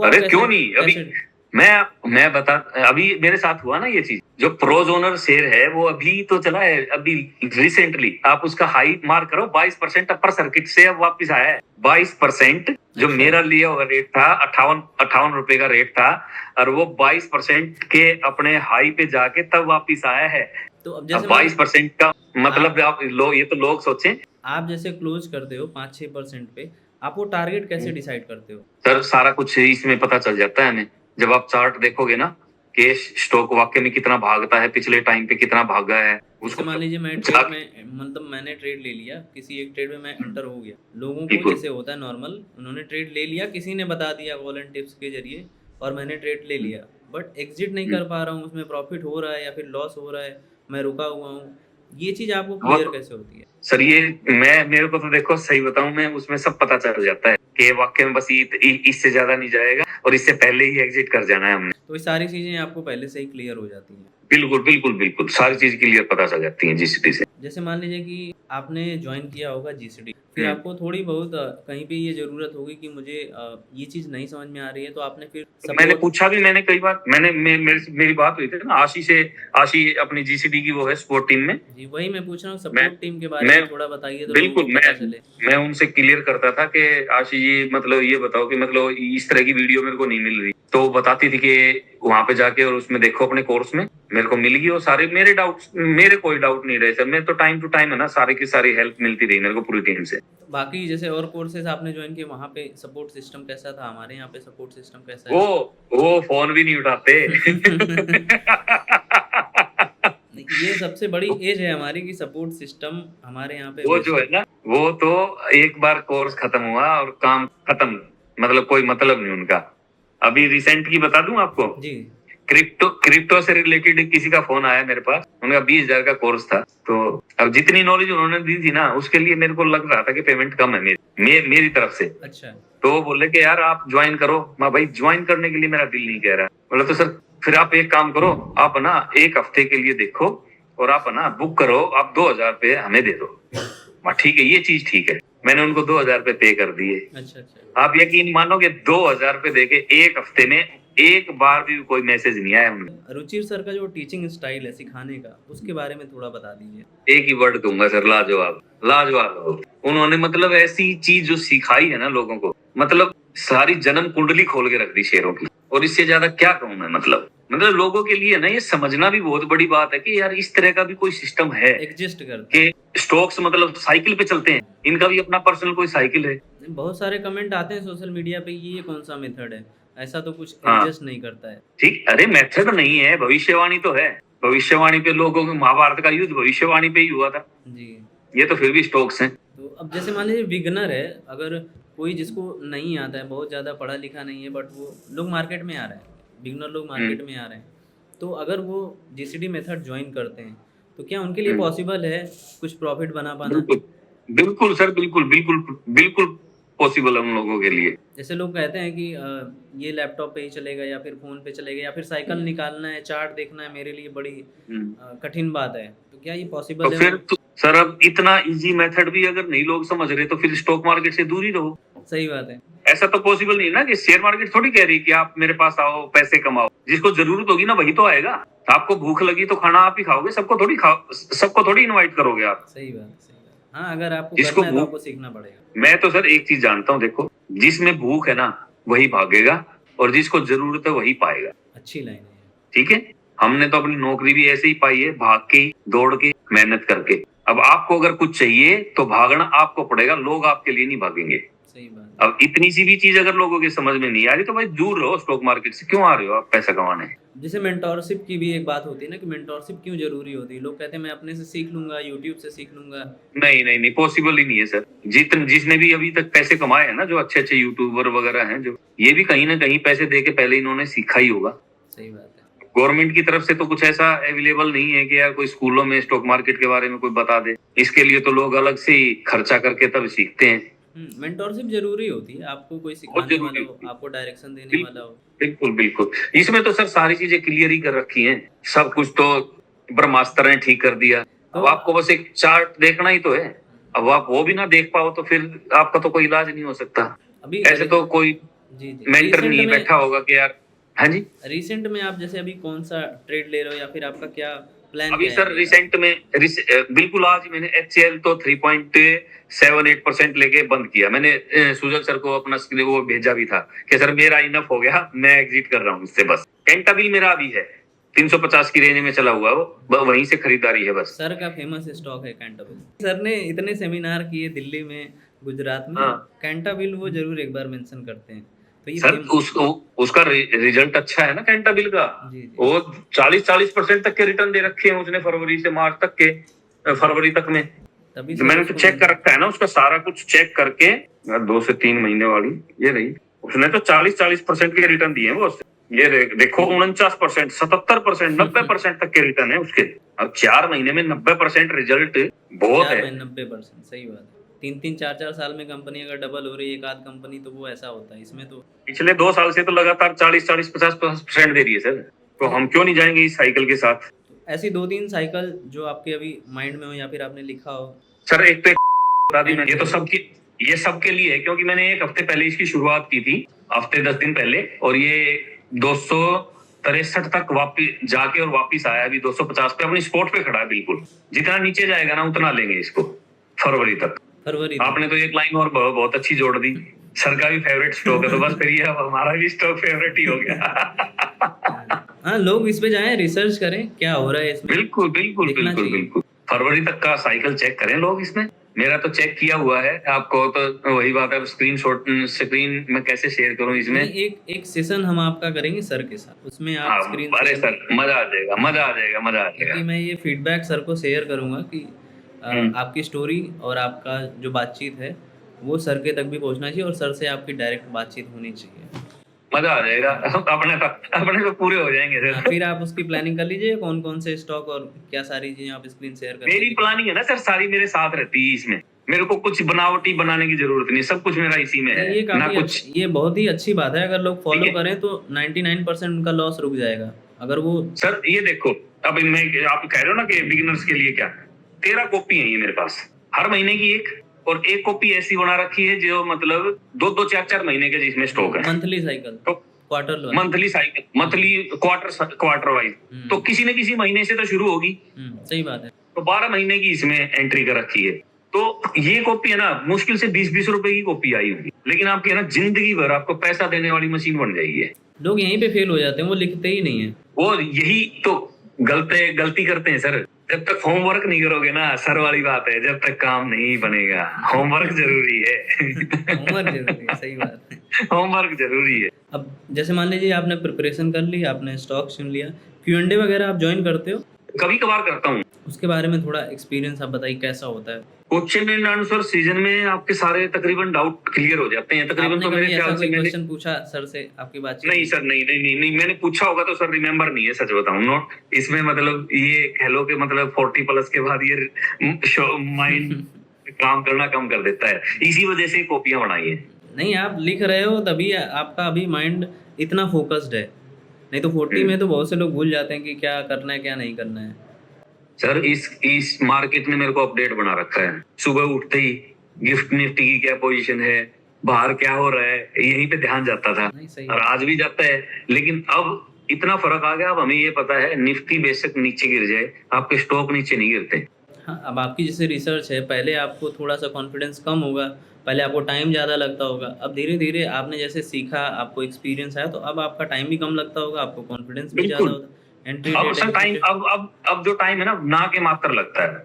अरे क्यों नहीं? अभी मैं बता, अभी मेरे साथ हुआ ना ये चीज। जो प्रोज ओनर शेयर है वो अभी तो चला है, अभी रिसेंटली आप उसका हाई मार करो, 22% अपर सर्किट से अब वापस आया है। 22% जो मेरा लिया हुआ रेट था 58 रुपए का रेट था, और वो 22% के अपने हाई पे जाके तब वापस आया है। तो अब अब जैसे 22% का मतलब आप लोग, ये तो लोग सोचें। आप जैसे क्लोज करते हो 5-6% पे, आप वो टारगेट कैसे डिसाइड करते हो? सर सारा कुछ इसमें पता चल जाता है हमें। जब आप चार्ट देखोगे ना कि स्टॉक वाकई में कितना भागता है, पिछले टाइम पे कितना भागा है, जैसे उसको मान लीजिए मैं ट्रेड में, मतलब मैंने ट्रेड ले लिया, किसी एक ट्रेड में मैं एंटर हो गया। लोगों को बिल्कुल जैसे होता है नॉर्मल, उन्होंने ट्रेड ले लिया, किसी ने बता दिया कॉल एंड टिप्स के जरिए, और मैंने ट्रेड ले लिया, बट एग्जिट नहीं कर पा रहा हूँ, उसमें प्रॉफिट हो रहा है या फिर लॉस हो रहा है, मैं रुका हुआ हूँ। ये चीज़ आपको वो क्लियर तो कैसे होती है? सर ये मैं मेरे को तो देखो सही बताऊं, मैं उसमें सब पता चल जाता है कि वाकई में बस इससे ज्यादा नहीं जाएगा और इससे पहले ही एग्जिट कर जाना है हमने। तो ये सारी चीज़ें आपको पहले से ही क्लियर हो जाती हैं। बिल्कुल बिल्कुल बिल्कुल, सारी चीज क्लियर पता चल जाती है जीसीटी से। जैसे मान लीजिए कि आपने ज्वाइन किया होगा जीसीडी, फिर आपको थोड़ी बहुत कहीं पे ये ज़रूरत होगी कि मुझे ये चीज़ नहीं समझ में आ रही है, तो आपने फिर मैंने सपोर्ट। पूछा भी, मैंने कई बार मेरी बात हुई थी ना आशी से। आशी अपनी जीसीडी की वो है सपोर्ट टीम में। जी, वही मैं पूछ रहा हूँ, मैं सपोर्ट टीम के बारे मैं में थोड़ा बताइए तो लोगों बिल्कुल को पता चले। मैं उनसे क्लियर करता था कि आशी जी मतलब ये बताओ कि मतलब इस तरह की वीडियो मेरे को नहीं मिल रही। तो वो बताती थी कि वहां पे जाके और उसमें देखो अपने कोर्स में, मेरे को मिल गई। और सारे मेरे कोई डाउट नहीं रहे सर। मैं तो टाइम टू टाइम है ना, सारे की सारी हेल्प मिलती रही मेरे को पूरी टीम से। बाकी जैसे और कोर्सेज आपने ज्वाइन किए, वहाँ पे सपोर्ट सिस्टम कैसा था? हमारे यहाँ पे सपोर्ट सिस्टम कैसा वो है? वो फोन भी नहीं उठाते। ये सबसे बड़ी एज है हमारी कि सपोर्ट सिस्टम हमारे यहाँ पे वो जो बेस्ट है है। ना, वो तो एक बार कोर्स खत्म हुआ और काम खत्म, मतलब कोई मतलब नहीं उनका। अभी रिसेंट की बता दूं आपको। जी। क्रिप्टो से रिलेटेड किसी का फोन आया मेरे पास, उनका 20,000 का कोर्स था। तो अब जितनी नॉलेज उन्होंने दी थी ना, उसके लिए मेरे को लग रहा था कि पेमेंट कम है मेरी तरफ से। अच्छा। तो वो बोले कि यार आप ज्वाइन करो। मैं भाई ज्वाइन करने के लिए मेरा दिल नहीं कह रहा। बोला तो सर फिर आप एक काम करो, आप ना एक हफ्ते के लिए देखो और आप ना बुक करो, आप 2,000 रुपये हमें दे दो। मैं ठीक है, ये चीज ठीक है। मैंने उनको 2,000 रुपये पे कर दिए। अच्छा। अच्छा। आप यकीन मानोगे 2,000 रुपये देके एक हफ्ते में एक बार भी कोई मैसेज नहीं आया उन्हें। रुचिर सर का जो टीचिंग स्टाइल है सिखाने का, उसके बारे में थोड़ा बता दीजिए। एक ही वर्ड दूंगा सर, लाजवाब। लाजवाब। उन्होंने मतलब ऐसी चीज जो सिखाई है ना लोगों को, मतलब सारी जन्म कुंडली खोल के रख दी शेरों की। और इससे ज्यादा क्या कहूं मैं, मतलब लोगों के लिए ना ये समझना भी बहुत बड़ी बात है कि यार इस तरह का भी कोई सिस्टम है एग्जिस्ट करता है। कि स्टॉक्स मतलब साइकिल पे चलते हैं। इनका भी अपना पर्सनल कोई साइकिल है। बहुत सारे कमेंट आते हैं सोशल मीडिया पे, ये कौन सा मेथड है, ऐसा तो कुछ हाँ एग्जिस्ट नहीं करता है। ठीक, अरे मेथड नहीं है, भविष्यवाणी तो है। भविष्यवाणी पे लोगों के, महाभारत का युद्ध भविष्यवाणी पे ही हुआ था। जी। ये तो फिर भी स्टॉक्स हैं। तो अब जैसे मान लीजिए बिगनर है, अगर कोई जिसको नहीं आता है, बहुत ज़्यादा पढ़ा लिखा नहीं है, बट वो लोग मार्केट में आ रहे हैं, बिगनर लोग मार्केट में आ रहे हैं, तो अगर वो जीसीडी मेथड ज्वाइन करते हैं, तो क्या उनके लिए हम्म। पॉसिबल है कुछ प्रॉफिट बना पाना? बिल्कुल बिल्कुल सर, बिल्कुल बिल्कुल बिल्कुल पॉसिबल है उन लोगों के लिए। जैसे लोग कहते हैं कि ये लैपटॉप पे ही चलेगा या फिर फ़ोन पे चलेगा या फिर साइकिल निकालना है, चार्ट देखना है, मेरे लिए बड़ी कठिन बात है, तो क्या ये तो पॉसिबल है फिर वो? तो, सर अब इतना इजी मेथड भी अगर नहीं लोग समझ रहे तो फिर स्टॉक मार्केट से दूर ही रहो। सही बात है। ऐसा तो पॉसिबल नहीं है ना कि शेयर मार्केट थोड़ी कह रही है कि आप मेरे पास आओ पैसे कमाओ। जिसको जरूरत होगी ना वही तो आएगा। आपको भूख लगी तो खाना आप ही खाओगे, सबको थोड़ी इनवाइट करोगे आप। सही बात है, सही बात है। हाँ, अगर आपको जिसको करना है तो भूख, आपको सीखना पड़ेगा। मैं तो सर एक चीज जानता हूँ, देखो जिसमें भूख है ना वही भागेगा और जिसको जरूरत है वही पाएगा। अच्छी लाइन है ये। ठीक है, हमने तो अपनी नौकरी भी ऐसे ही पाई है, भाग के ही, दौड़ के, मेहनत करके। अब आपको अगर कुछ चाहिए तो भागना आपको पड़ेगा, लोग आपके लिए नहीं भागेंगे। सही बात है। अब इतनी सी भी चीज अगर लोगों के समझ में नहीं आ रही तो भाई दूर रहो स्टॉक मार्केट से। क्यों आ रहे हो आप पैसा कमाने? जैसे मेंटोरशिप की भी एक बात होती है ना कि मेंटोरशिप क्यों ज़रूरी होती है? लोग कहते हैं मैं अपने से सीख लूँगा, यूट्यूब से सीख लूँगा। नहीं नहीं नहीं, पॉसिबल ही नहीं है सर। जिसने भी अभी तक पैसे कमाए हैं ना, जो अच्छे अच्छे यूट्यूबर वगैरह हैं, जो ये भी कहीं ना कहीं पैसे दे के पहले इन्होंने सीखा ही होगा। सही बात है। गवर्नमेंट की तरफ से तो कुछ ऐसा अवेलेबल नहीं है कि यार कोई स्कूलों में स्टॉक मार्केट के बारे में कोई बता दे। इसके लिए तो लोग अलग से ही खर्चा करके तब सीखते हैं। मेंटोरशिप ज़रूरी होती है, आपको कोई बहुत सिखाने वाला जरूरी हो, होती है। आपको डायरेक्शन देने वाला हो। बिल्कुल बिल्कुल। इसमें तो सर सारी चीजें क्लियर ही कर रखी हैं। सब कुछ तो ब्रह्मास्त्र ने ठीक कर दिया। तो अब आपको बस एक चार्ट देखना ही तो है। अब आप वो भी ना देख पाओ तो फिर आपका तो कोई इलाज नहीं हो सकता। अभी ऐसे तो कोई जी जी, मेंटर रिसेंट नहीं में, बैठा होगा कि यार। हाँ जी, रिसेंट में आप जैसे अभी कौन सा ट्रेड ले रहे हो या फिर आपका क्या प्लान अभी क्या है सर आगे का? रिसेंट में बिल्कुल आज मैंने HCL तो 3.78% लेके बंद किया। मैंने सुजल सर को अपना वो भेजा भी था कि सर मेरा इनफ हो गया, मैं एग्जिट कर रहा हूँ इससे बस। कैंटाबिल मेरा अभी है 350 की रेंज में चला हुआ है वो, वहीं से खरीदारी है बस। सर का फेमस स्टॉक है कैंटाबिल। सर ने इतने सेमिनार किए दिल्ली में, गुजरात में, हाँ कैंटाबिल वो जरूर एक बार मेंशन करते हैं। तो ये सर उसका रिजल्ट अच्छा है ना कैंटाबिल का। जी जी वो 40% तक के रिटर्न दे रखे हैं उसने फरवरी से मार्च तक के, फरवरी तक में। तभी जो मैंने तो चेक कर रखा है ना उसका सारा कुछ चेक करके, 2 से 3 महीने वाली ये रही, उसने तो 40% के रिटर्न दिए हैं वो। ये देखो 49%, 77%, 90% तक के रिटर्न है उसके। अब 4 महीने में 90% रिजल्ट बहुत है। 90%, सही बात है। 3-3, 4-4 साल में कंपनी अगर डबल हो रही है एक आध कंपनी, तो वो ऐसा होता है। इसमें तो पिछले 2 साल से तो लगातार 40, 50% दे रही है सर, तो हम क्यों नहीं जाएंगे इस साइकिल के साथ। ऐसी 2-3 साइकिल जो आपके अभी माइंड में हो या फिर आपने लिखा हो। सर एक तो बता दी मैंने, ये सबके लिए है, क्योंकि मैंने 1 हफ्ते पहले इसकी शुरुआत की थी, हफ्ते 10 दिन पहले, और ये 263 तक वापिस जाके और वापिस आया अभी 250 पे, अपनी स्पॉट पे खड़ा है बिल्कुल। जितना नीचे जाएगा ना उतना लेंगे इसको फरवरी तक। आपने तो एक लाइन और बहुत अच्छी जोड़ दी, सर का भी फेवरेट स्टॉक है, तो बस फिर ये अब हमारा भी स्टॉक फेवरेट ही हो गया। हाँ, लोग इस पे जाएं, रिसर्च करें क्या हो रहा है इसमें। बिल्कुल बिल्कुल बिल्कुल बिल्कुल, फरवरी तक का साइकिल चेक करें लोग इसमें। मेरा तो चेक किया हुआ है, आपको तो वही बात है, स्क्रीन में कैसे शेयर करूं इसमें। एक सेशन हम आपका करेंगे सर के साथ, उसमें आप स्क्रीन। अरे सर मजा आ जाएगा, मजा आ जाएगा, मजा आ जाएगा। क्योंकि मैं ये फीडबैक सर को शेयर करूंगा कि आपकी स्टोरी और आपका जो बातचीत है वो सर के तक भी पहुंचना चाहिए, और सर से आपकी डायरेक्ट बातचीत होनी चाहिए। मजा आ जाएगा, अपने तो पूरे हो जाएंगे सर। फिर आप उसकी प्लानिंग कर लीजिए, कौन कौन से स्टॉक और क्या सारी चीजें आप स्क्रीन शेयर कर। मेरी प्लानिंग है ना सर, सारी मेरे साथ रहती है इसमें, मेरे को कुछ बनावटी बनाने की जरूरत नहीं, सब कुछ मेरा इसी में है। ये बहुत ही अच्छी बात है, अगर लोग फॉलो करें तो 99% उनका लॉस रुक जाएगा अगर वो। सर ये देखो, अब आप कह रहे हो ना कि बिगिनर्स के लिए क्या, 13 कॉपी है ये मेरे पास, हर महीने की एक, और एक कॉपी ऐसी बना रखी है जो मतलब 2-2, 4-4 महीने के जिसमें स्टॉक है। Monthly cycle, quarter, monthly cycle, monthly quarter wise, तो किसी न किसी महीने से तो शुरू होगी। सही बात है। तो 12 महीने की इसमें एंट्री कर रखी है। तो ये कॉपी है ना, मुश्किल से 20-20 रुपए की कॉपी आई होगी, लेकिन आपकी है ना जिंदगी भर आपको पैसा देने वाली मशीन बन जाएगी। लोग यहीं पे फेल हो जाते हैं, वो लिखते ही नहीं है। वो यही तो गलती करते हैं सर। जब तक होमवर्क नहीं करोगे ना, सर वाली बात है, जब तक काम नहीं बनेगा। होमवर्क जरूरी है। होमवर्क जरूरी है, सही बात है। होमवर्क जरूरी है। अब जैसे मान लीजिए आपने प्रिपरेशन कर ली, आपने स्टॉक चुन लिया, Q&A वगैरह आप ज्वाइन करते हो? कभी कभार करता हूँ। उसके बारे में थोड़ा एक्सपीरियंस आप बताइए, कैसा होता है? क्वेश्चन एंड आंसर सीजन में आपके सारे तकरीबन डाउट क्लियर हो जाते हैं। तकरीबन तो मेरे ख्याल से मैंने क्वेश्चन पूछा सर से आपकी बात? नहीं सर, नहीं, मैंने पूछा होगा तो सर रिमेम्बर नहीं है, सच बताऊं। नोट इसमें मतलब ये कह लो कि मतलब 40 प्लस के बाद ये माइंड काम करना कम कर देता है, इसी वजह से कॉपियां बनाई है। नहीं, आप लिख रहे हो तभी आपका अभी माइंड इतना फोकस्ड है, नहीं तो 40 में तो बहुत से लोग भूल जाते हैं कि क्या करना है क्या नहीं करना है। सर इस मार्केट ने मेरे को अपडेट बना रखा है। सुबह उठते ही गिफ्ट निफ्टी की क्या पोजीशन है, बाहर क्या हो रहा है, यहीं पे ध्यान जाता था, और आज भी जाता है। लेकिन अब इतना फर्क आ गया, अब हमें ये पता है निफ्टी बेशक नीचे गिर जाए, आपके स्टॉक नीचे नहीं गिरते। हाँ, अब आपकी जैसे रिसर्च है, पहले आपको थोड़ा सा कॉन्फिडेंस कम होगा, पहले आपको टाइम ज़्यादा लगता होगा। अब धीरे धीरे आपने जैसे सीखा, आपको एक्सपीरियंस आया, तो अब आपका टाइम भी कम लगता होगा, आपको कॉन्फिडेंस भी ज़्यादा होता है। अब सर टाइम, अब जो टाइम है ना के मात्र लगता है,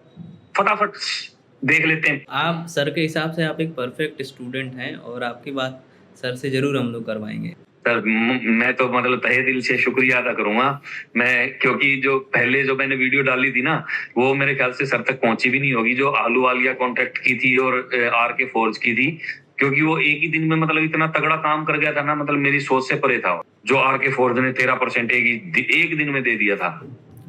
फटाफट देख लेते हैं। आप सर के हिसाब से आप एक परफेक्ट स्टूडेंट हैं, और आपकी बात सर से जरूर हम लोग करवाएंगे। सर मैं तो मतलब तहे दिल से शुक्रिया अदा करूंगा मैं, क्योंकि जो पहले जो मैंने वीडियो डाली थी ना, वो मेरे ख्याल से सर तक पहुंची भी नहीं होगी, जो आलू वालिया कॉन्ट्रैक्ट की थी और RK फोर्ज की थी, क्योंकि वो एक ही दिन में मतलब इतना तगड़ा काम कर गया था ना, मतलब मेरी सोच से परे था। जो RK फोर्ज ने 13% एक दिन में दे दिया था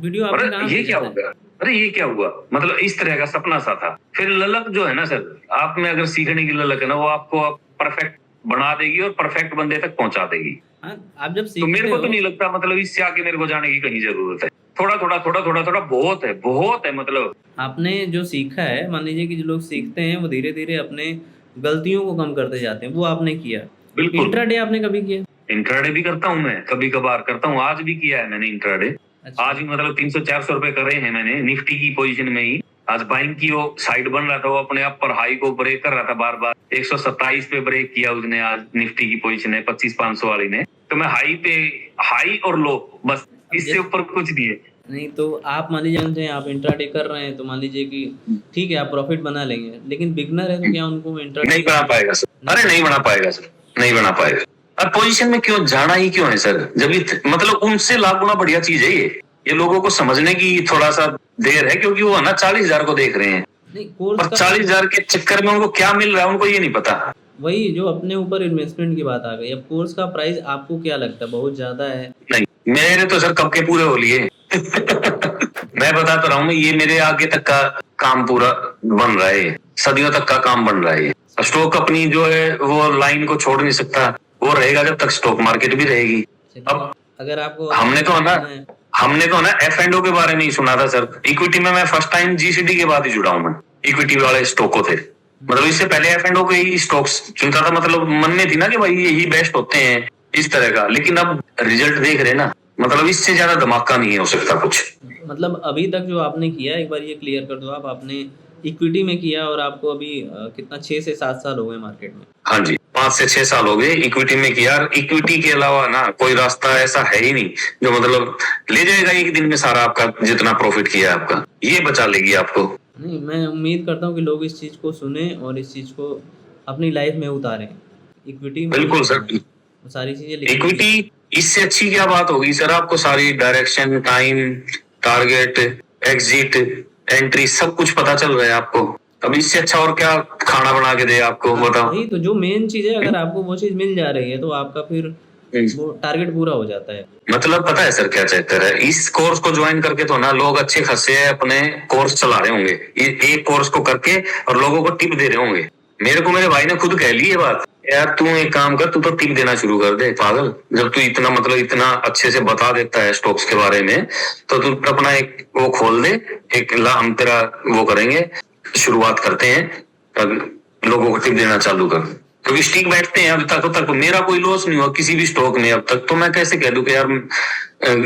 वीडियो। ये क्या हो गया, अरे ये क्या हुआ, मतलब इस तरह का सपना सा था। फिर ललक जो है ना सर, आप में अगर सीखने की ललक है ना, वो आपको परफेक्ट बना देगी और परफेक्ट बंदे तक पहुंचा देगी। आप जब तो मेरे को तो नहीं लगता मतलब इससे आगे मेरे को जाने की कहीं जरूरत है। थोड़ा बहुत है मतलब। आपने जो सीखा है, मान लीजिए कि जो लोग सीखते हैं वो धीरे धीरे अपने गलतियों को कम करते जाते हैं, वो आपने किया। बिल्कुल। इंट्राडे आपने कभी किया? इंट्राडे भी करता हूँ मैं, कभी कभार करता हूँ, आज भी किया है मैंने इंट्राडे। अच्छा। आज भी मतलब 300-400 रुपए करे हैं मैंने निफ्टी की पोजीशन में ही। आज बाइंग की वो साइड बन रहा था, वो अपने आप पर हाई को ब्रेक कर रहा था बार बार, 127 पे ब्रेक किया उसने आज निफ्टी की पोजीशन है 25,500 वाली ने। तो मैं हाई और लो बस इससे ऊपर कुछ नहीं है। नहीं तो आप मान लीजिए चाहे आप इंट्राडे कर रहे हैं तो मान लीजिए कि ठीक है आप प्रॉफिट बना लेंगे, लेकिन बिगनर है तो क्या उनको इंट्राडे नहीं बना पाएगा सर, अरे नहीं बना पाएगा सर, नहीं बना पाएगा। और पोजीशन में क्यों जाना ही क्यों है सर, जब मतलब उनसे लाख गुना बढ़िया चीज है ये लोगों को समझने की थोड़ा सा देर है, क्योंकि वो है ना 40,000 को देख रहे हैं, नहीं कोर्स और 40,000 के चक्कर में उनको क्या मिल रहा है उनको ये नहीं पता। वही जो अपने ऊपर इन्वेस्टमेंट की बात आ गई। अब कोर्स का प्राइस आपको क्या लगता है बहुत ज्यादा है? नहीं मेरे तो सर कब के पूरे हो लिए मैं बता तो रहा हूँ, ये मेरे आगे तक का काम पूरा बन रहा है, सदियों तक का काम बन रहा है। स्टॉक अपनी जो है वो लाइन को छोड़ नहीं सकता, वो रहेगा जब तक स्टॉक मार्केट भी रहेगी। अब अगर आपको हमने तो ना F&O के बारे में ही सुना था सर। इक्विटी में मैं फर्स्ट टाइम GCD के बाद ही जुड़ा हूँ, मैं इक्विटी वाले स्टॉकों थे, मतलब इससे पहले F&O के ही स्टॉक्स चुनता था, मतलब मन में थी ना कि भाई यही बेस्ट होते हैं इस तरह का। लेकिन अब रिजल्ट देख रहे ना, मतलब इससे ज्यादा धमाका नहीं हो सकता कुछ। मतलब अभी तक जो आपने किया, एक बार ये क्लियर कर दो, आपने इक्विटी में किया और आपको अभी कितना 6 से 7 साल हो गए मार्केट में? हाँ जी 5 से 6 साल हो गए इक्विटी में किया। इक्विटी के अलावा ना कोई रास्ता ऐसा है ही नहीं जो मतलब ले जाएगा एक दिन में सारा आपका जितना प्रॉफिट किया आपका, ये बचा लेगी आपको। नहीं मैं उम्मीद करता हूँ कि लोग इस चीज को सुने और इस चीज को अपनी लाइफ में उतारें। इक्विटी बिल्कुल सर, सारी चीजें इक्विटी इससे अच्छी क्या बात होगी सर, आपको सारी direction, time, target, exit, entry सब कुछ पता चल रहा है आपको। अब इससे अच्छा और क्या खाना बना के दे आपको, बताओ। वही तो जो मेन चीज है, अगर आपको वो चीज मिल जा रही है तो आपका फिर वो टारगेट पूरा हो जाता है। मतलब पता है सर क्या चक्कर है, इस कोर्स को ज्वाइन करके तो ना लोग अच्छे खासे अपने कोर्स चला रहे होंगे, एक कोर्स को करके और लोगों को टिप दे रहे होंगे। मेरे को मेरे भाई ने खुद कह ली ये बात, यार तू एक काम कर, तू तो टिप देना शुरू कर दे पागल, जब तू इतना मतलब इतना अच्छे से बता देता है स्टॉक्स के बारे में, तो तू अपना एक वो खोल दे, एक हम तेरा वो करेंगे, शुरुआत करते हैं, लोगों को टिप देना चालू कर। क्योंकि स्टिक बैठते हैं अब तक मेरा कोई लॉस नहीं हुआ किसी भी स्टॉक में अब तक, तो मैं कैसे कह दूं कि यार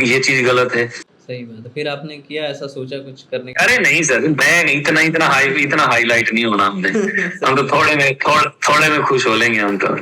ये चीज गलत है। सही बात है। फिर आपने किया ऐसा सोचा कुछ करने का? अरे नहीं सर, मैं इतना हाईलाइट नहीं होना हमने हम तो थोड़े में खुश हो लेंगे हम तो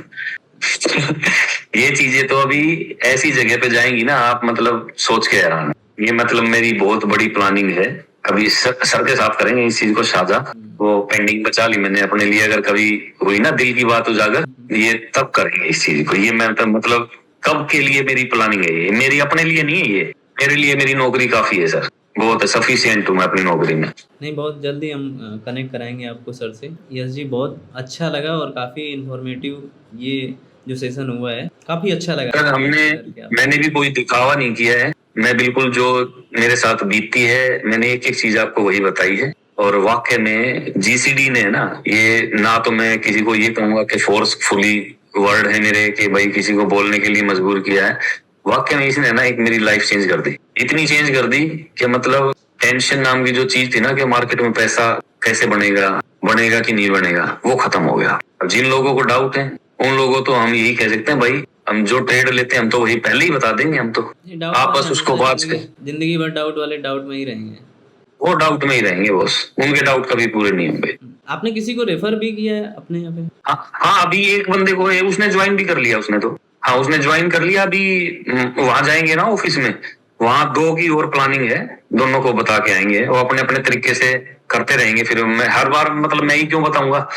ये चीजें तो अभी ऐसी जगह पे जाएंगी ना आप, मतलब सोच के हैरान। ये मतलब मेरी बहुत बड़ी प्लानिंग है, कभी सर के साथ करेंगे इस चीज को साझा। वो पेंडिंग बचा ली मैंने अपने लिए, अगर कभी हुई ना दिल की बात उजागर, ये तब करेंगे इस चीज को। ये मैं मतलब कब के लिए मेरी प्लानिंग है, ये मेरी अपने लिए नहीं है, ये मेरे लिए मेरी नौकरी काफी है सर, बहुत सफिशिएंट हूँ मैं अपनी नौकरी में। नहीं बहुत जल्दी हम कनेक्ट कराएंगे आपको सर से। यस जी बहुत अच्छा लगा और काफी इंफॉर्मेटिव ये जो सेशन हुआ है, काफी अच्छा लगा सर। मैंने भी कोई दिखावा नहीं किया है, मैं बिल्कुल जो मेरे साथ बीतती है मैंने एक एक चीज आपको वही बताई है। और वाकई में GCD ने ना, ये ना तो मैं किसी को ये कहूंगा कि फोर्सफुली वर्ड है मेरे कि भाई किसी को बोलने के लिए मजबूर किया है, वाकई में इसने ना एक मेरी लाइफ चेंज कर दी, इतनी चेंज कर दी कि मतलब टेंशन नाम की जो चीज थी ना कि मार्केट में पैसा कैसे बनेगा कि नहीं बनेगा, वो खत्म हो गया। अब जिन लोगों को डाउट है उन लोगों तो हम यही कह सकते हैं भाई, हम जो ट्रेड लेते हैं हम तो वही पहले ही बता देंगे, हम तो आप बस उसको बात से जिंदगी भर डाउट वाले डाउट में ही रहेंगे, वो डाउट में ही रहेंगे बॉस, उनके डाउट कभी पूरे नहीं होंगे। आपने किसी को रेफर भी किया है अपने यहाँ पे? हाँ अभी एक बंदे को है, उसने ज्वाइन भी कर लिया, उसने ज्वाइन कर लिया। अभी वहां जाएंगे ना ऑफिस में, वहां 2 की और प्लानिंग है, दोनों को बता के आएंगे, वो अपने अपने तरीके से करते रहेंगे। फिर मैं हर बार मतलब मैं ही क्यों बताऊंगा,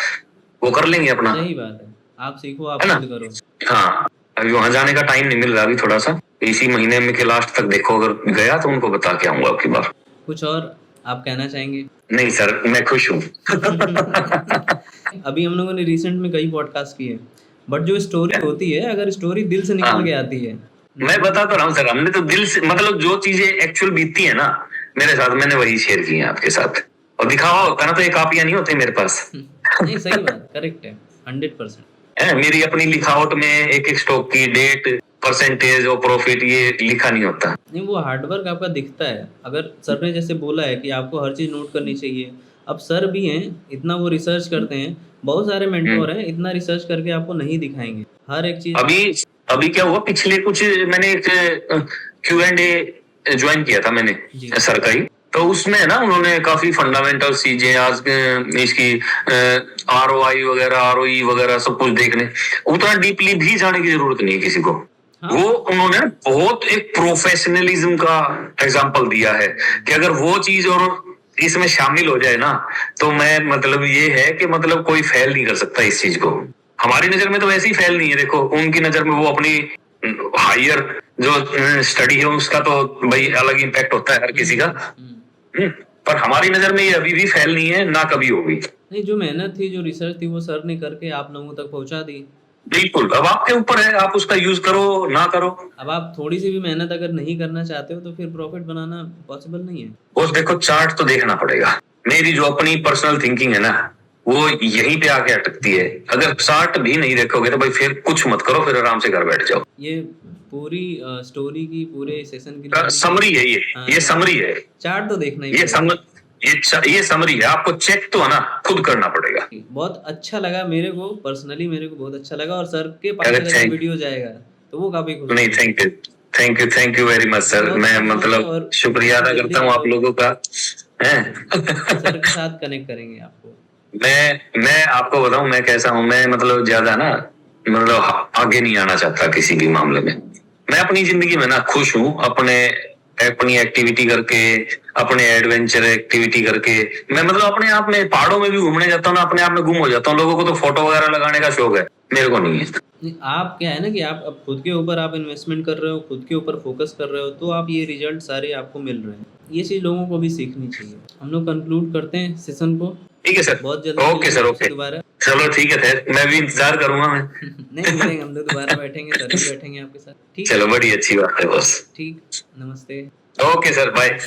वो कर लेंगे अपना। सही बात है, आप सीखो, आप खुद करो। हाँ अभी वहां जाने का टाइम नहीं मिल रहा अभी थोड़ा सा, इसी महीने में के लास्ट तक देखो, अगर गया तो उनको बता के आऊंगा आपकी बार। कुछ और आप कहना चाहेंगे? नहीं सर मैं खुश हूँ अभी हम लोगों ने रिसेंट में कई पॉडकास्ट किए, बट जो स्टोरी होती है, अगर स्टोरी दिल से निकल के आती है, मैं बता तो रहा हूँ सर, हमने तो दिल से मतलब जो चीजें एक्चुअल बीतती है ना मेरे साथ, मैंने वही शेयर की है आपके साथ। और दिखावा होता ना तो ये कापियां नहीं होती मेरे पास नहीं सही बात, करेक्ट है, 100%। मेरी अपनी लिखावट में एक स्टॉक की डेट, परसेंटेज और प्रॉफिट ये लिखा नहीं होता। नहीं वो हार्डवर्क आपका दिखता है। अगर सर ने जैसे बोला है कि आपको हर चीज नोट करनी चाहिए, अब सर भी हैं, इतना वो रिसर्च करते हैं, बहुत सारे मेंटोर हैं, इतना रिसर्च करके आपको नहीं दिखाएंगे हर एक चीज। अभी क्या हुआ, पिछले कुछ मैंने एक Q&A ज्वाइन किया था मैंने सर का ही, तो उसमें ना उन्होंने काफी फंडामेंटल चीजें, आज इसकी ROI वगैरह, ROE वगैरह सब कुछ देखने, उतना डीपली भी जाने की जरूरत नहीं है किसी को। हाँ। वो उन्होंने बहुत एक प्रोफेशनलिज्म का एग्जाम्पल दिया है कि अगर वो चीज और इसमें शामिल हो जाए ना, तो मैं मतलब ये है कि मतलब कोई फेल नहीं कर सकता इस चीज को। हमारी नजर में तो वैसे ही फेल नहीं है, देखो उनकी नजर में वो अपनी हायर जो स्टडी है उसका तो भाई अलग इम्पैक्ट होता है हर किसी का। पर हमारी नजर में ये अभी भी फेल नहीं है, ना कभी होगी। नहीं, जो मेहनत थी, जो रिसर्च थी, वो सर ने करके आप लोगों तक पहुंचा दी। बिल्कुल, अब आपके ऊपर है, आप उसका यूज करो ना करो। अब आप थोड़ी सी भी मेहनत अगर नहीं करना चाहते हो तो फिर प्रॉफिट बनाना पॉसिबल नहीं है। बस देखो चार्ट तो देखना पड़ेगा। मेरी जो अपनी पर्सनल थिंकिंग है ना, वो यहीं पे आके अटकती है। अगर चार्ट भी नहीं देखोगे तो भाई फिर कुछ मत करो, फिर आराम से घर बैठ जाओ। ये पूरी स्टोरी की, पूरे सेशन की समरी है ये। हाँ, ये समरी है। चार्ट तो देखना ही ये पड़ेगा। ये समरी है, आपको चेक तो है ना खुद करना पड़ेगा। बहुत अच्छा लगा मेरे को, पर्सनली मेरे को बहुत अच्छा लगा। और सर के पास अरे अगर वीडियो जाएगा तो वो काफी खुश नहीं, thank you very much sir. मैं मतलब शुक्रिया अदा करता हूँ आप लोगों का। सर के साथ कनेक्ट करेंगे आपको। मैं आपको बताऊं मैं कैसा हूँ। मैं मतलब ज्यादा ना मतलब आगे नहीं आना चाहता किसी भी मामले में। मैं अपनी जिंदगी में ना खुश हूँ, अपनी एक्टिविटी करके, अपने एडवेंचर एक्टिविटी करके। मैं मतलब अपने आप में पहाड़ों में भी घूमने जाता हूँ ना, अपने आप में गुम हो जाता हूँ। लोगों को तो फोटो वगैरह लगाने का शौक है, मेरे को नहीं है। आप क्या है ना कि आप अब खुद के ऊपर आप इन्वेस्टमेंट कर रहे हो, खुद के ऊपर फोकस कर रहे हो, तो आप ये रिजल्ट सारे आपको मिल रहे हैं। ये चीज लोगों को भी सीखनी चाहिए। हम लोग कंक्लूड करते हैं सेशन को। ठीक है सर, बहुत जल्दी ओके सर, ओके दोबारा। चलो ठीक है सर, मैं भी इंतजार करूंगा। मैं नहीं मिलेंगे, हम लोग दोबारा बैठेंगे, सर भी बैठेंगे आपके साथ। ठीक, चलो बड़ी अच्छी बात है बॉस। ठीक, नमस्ते। Okay sir, bye.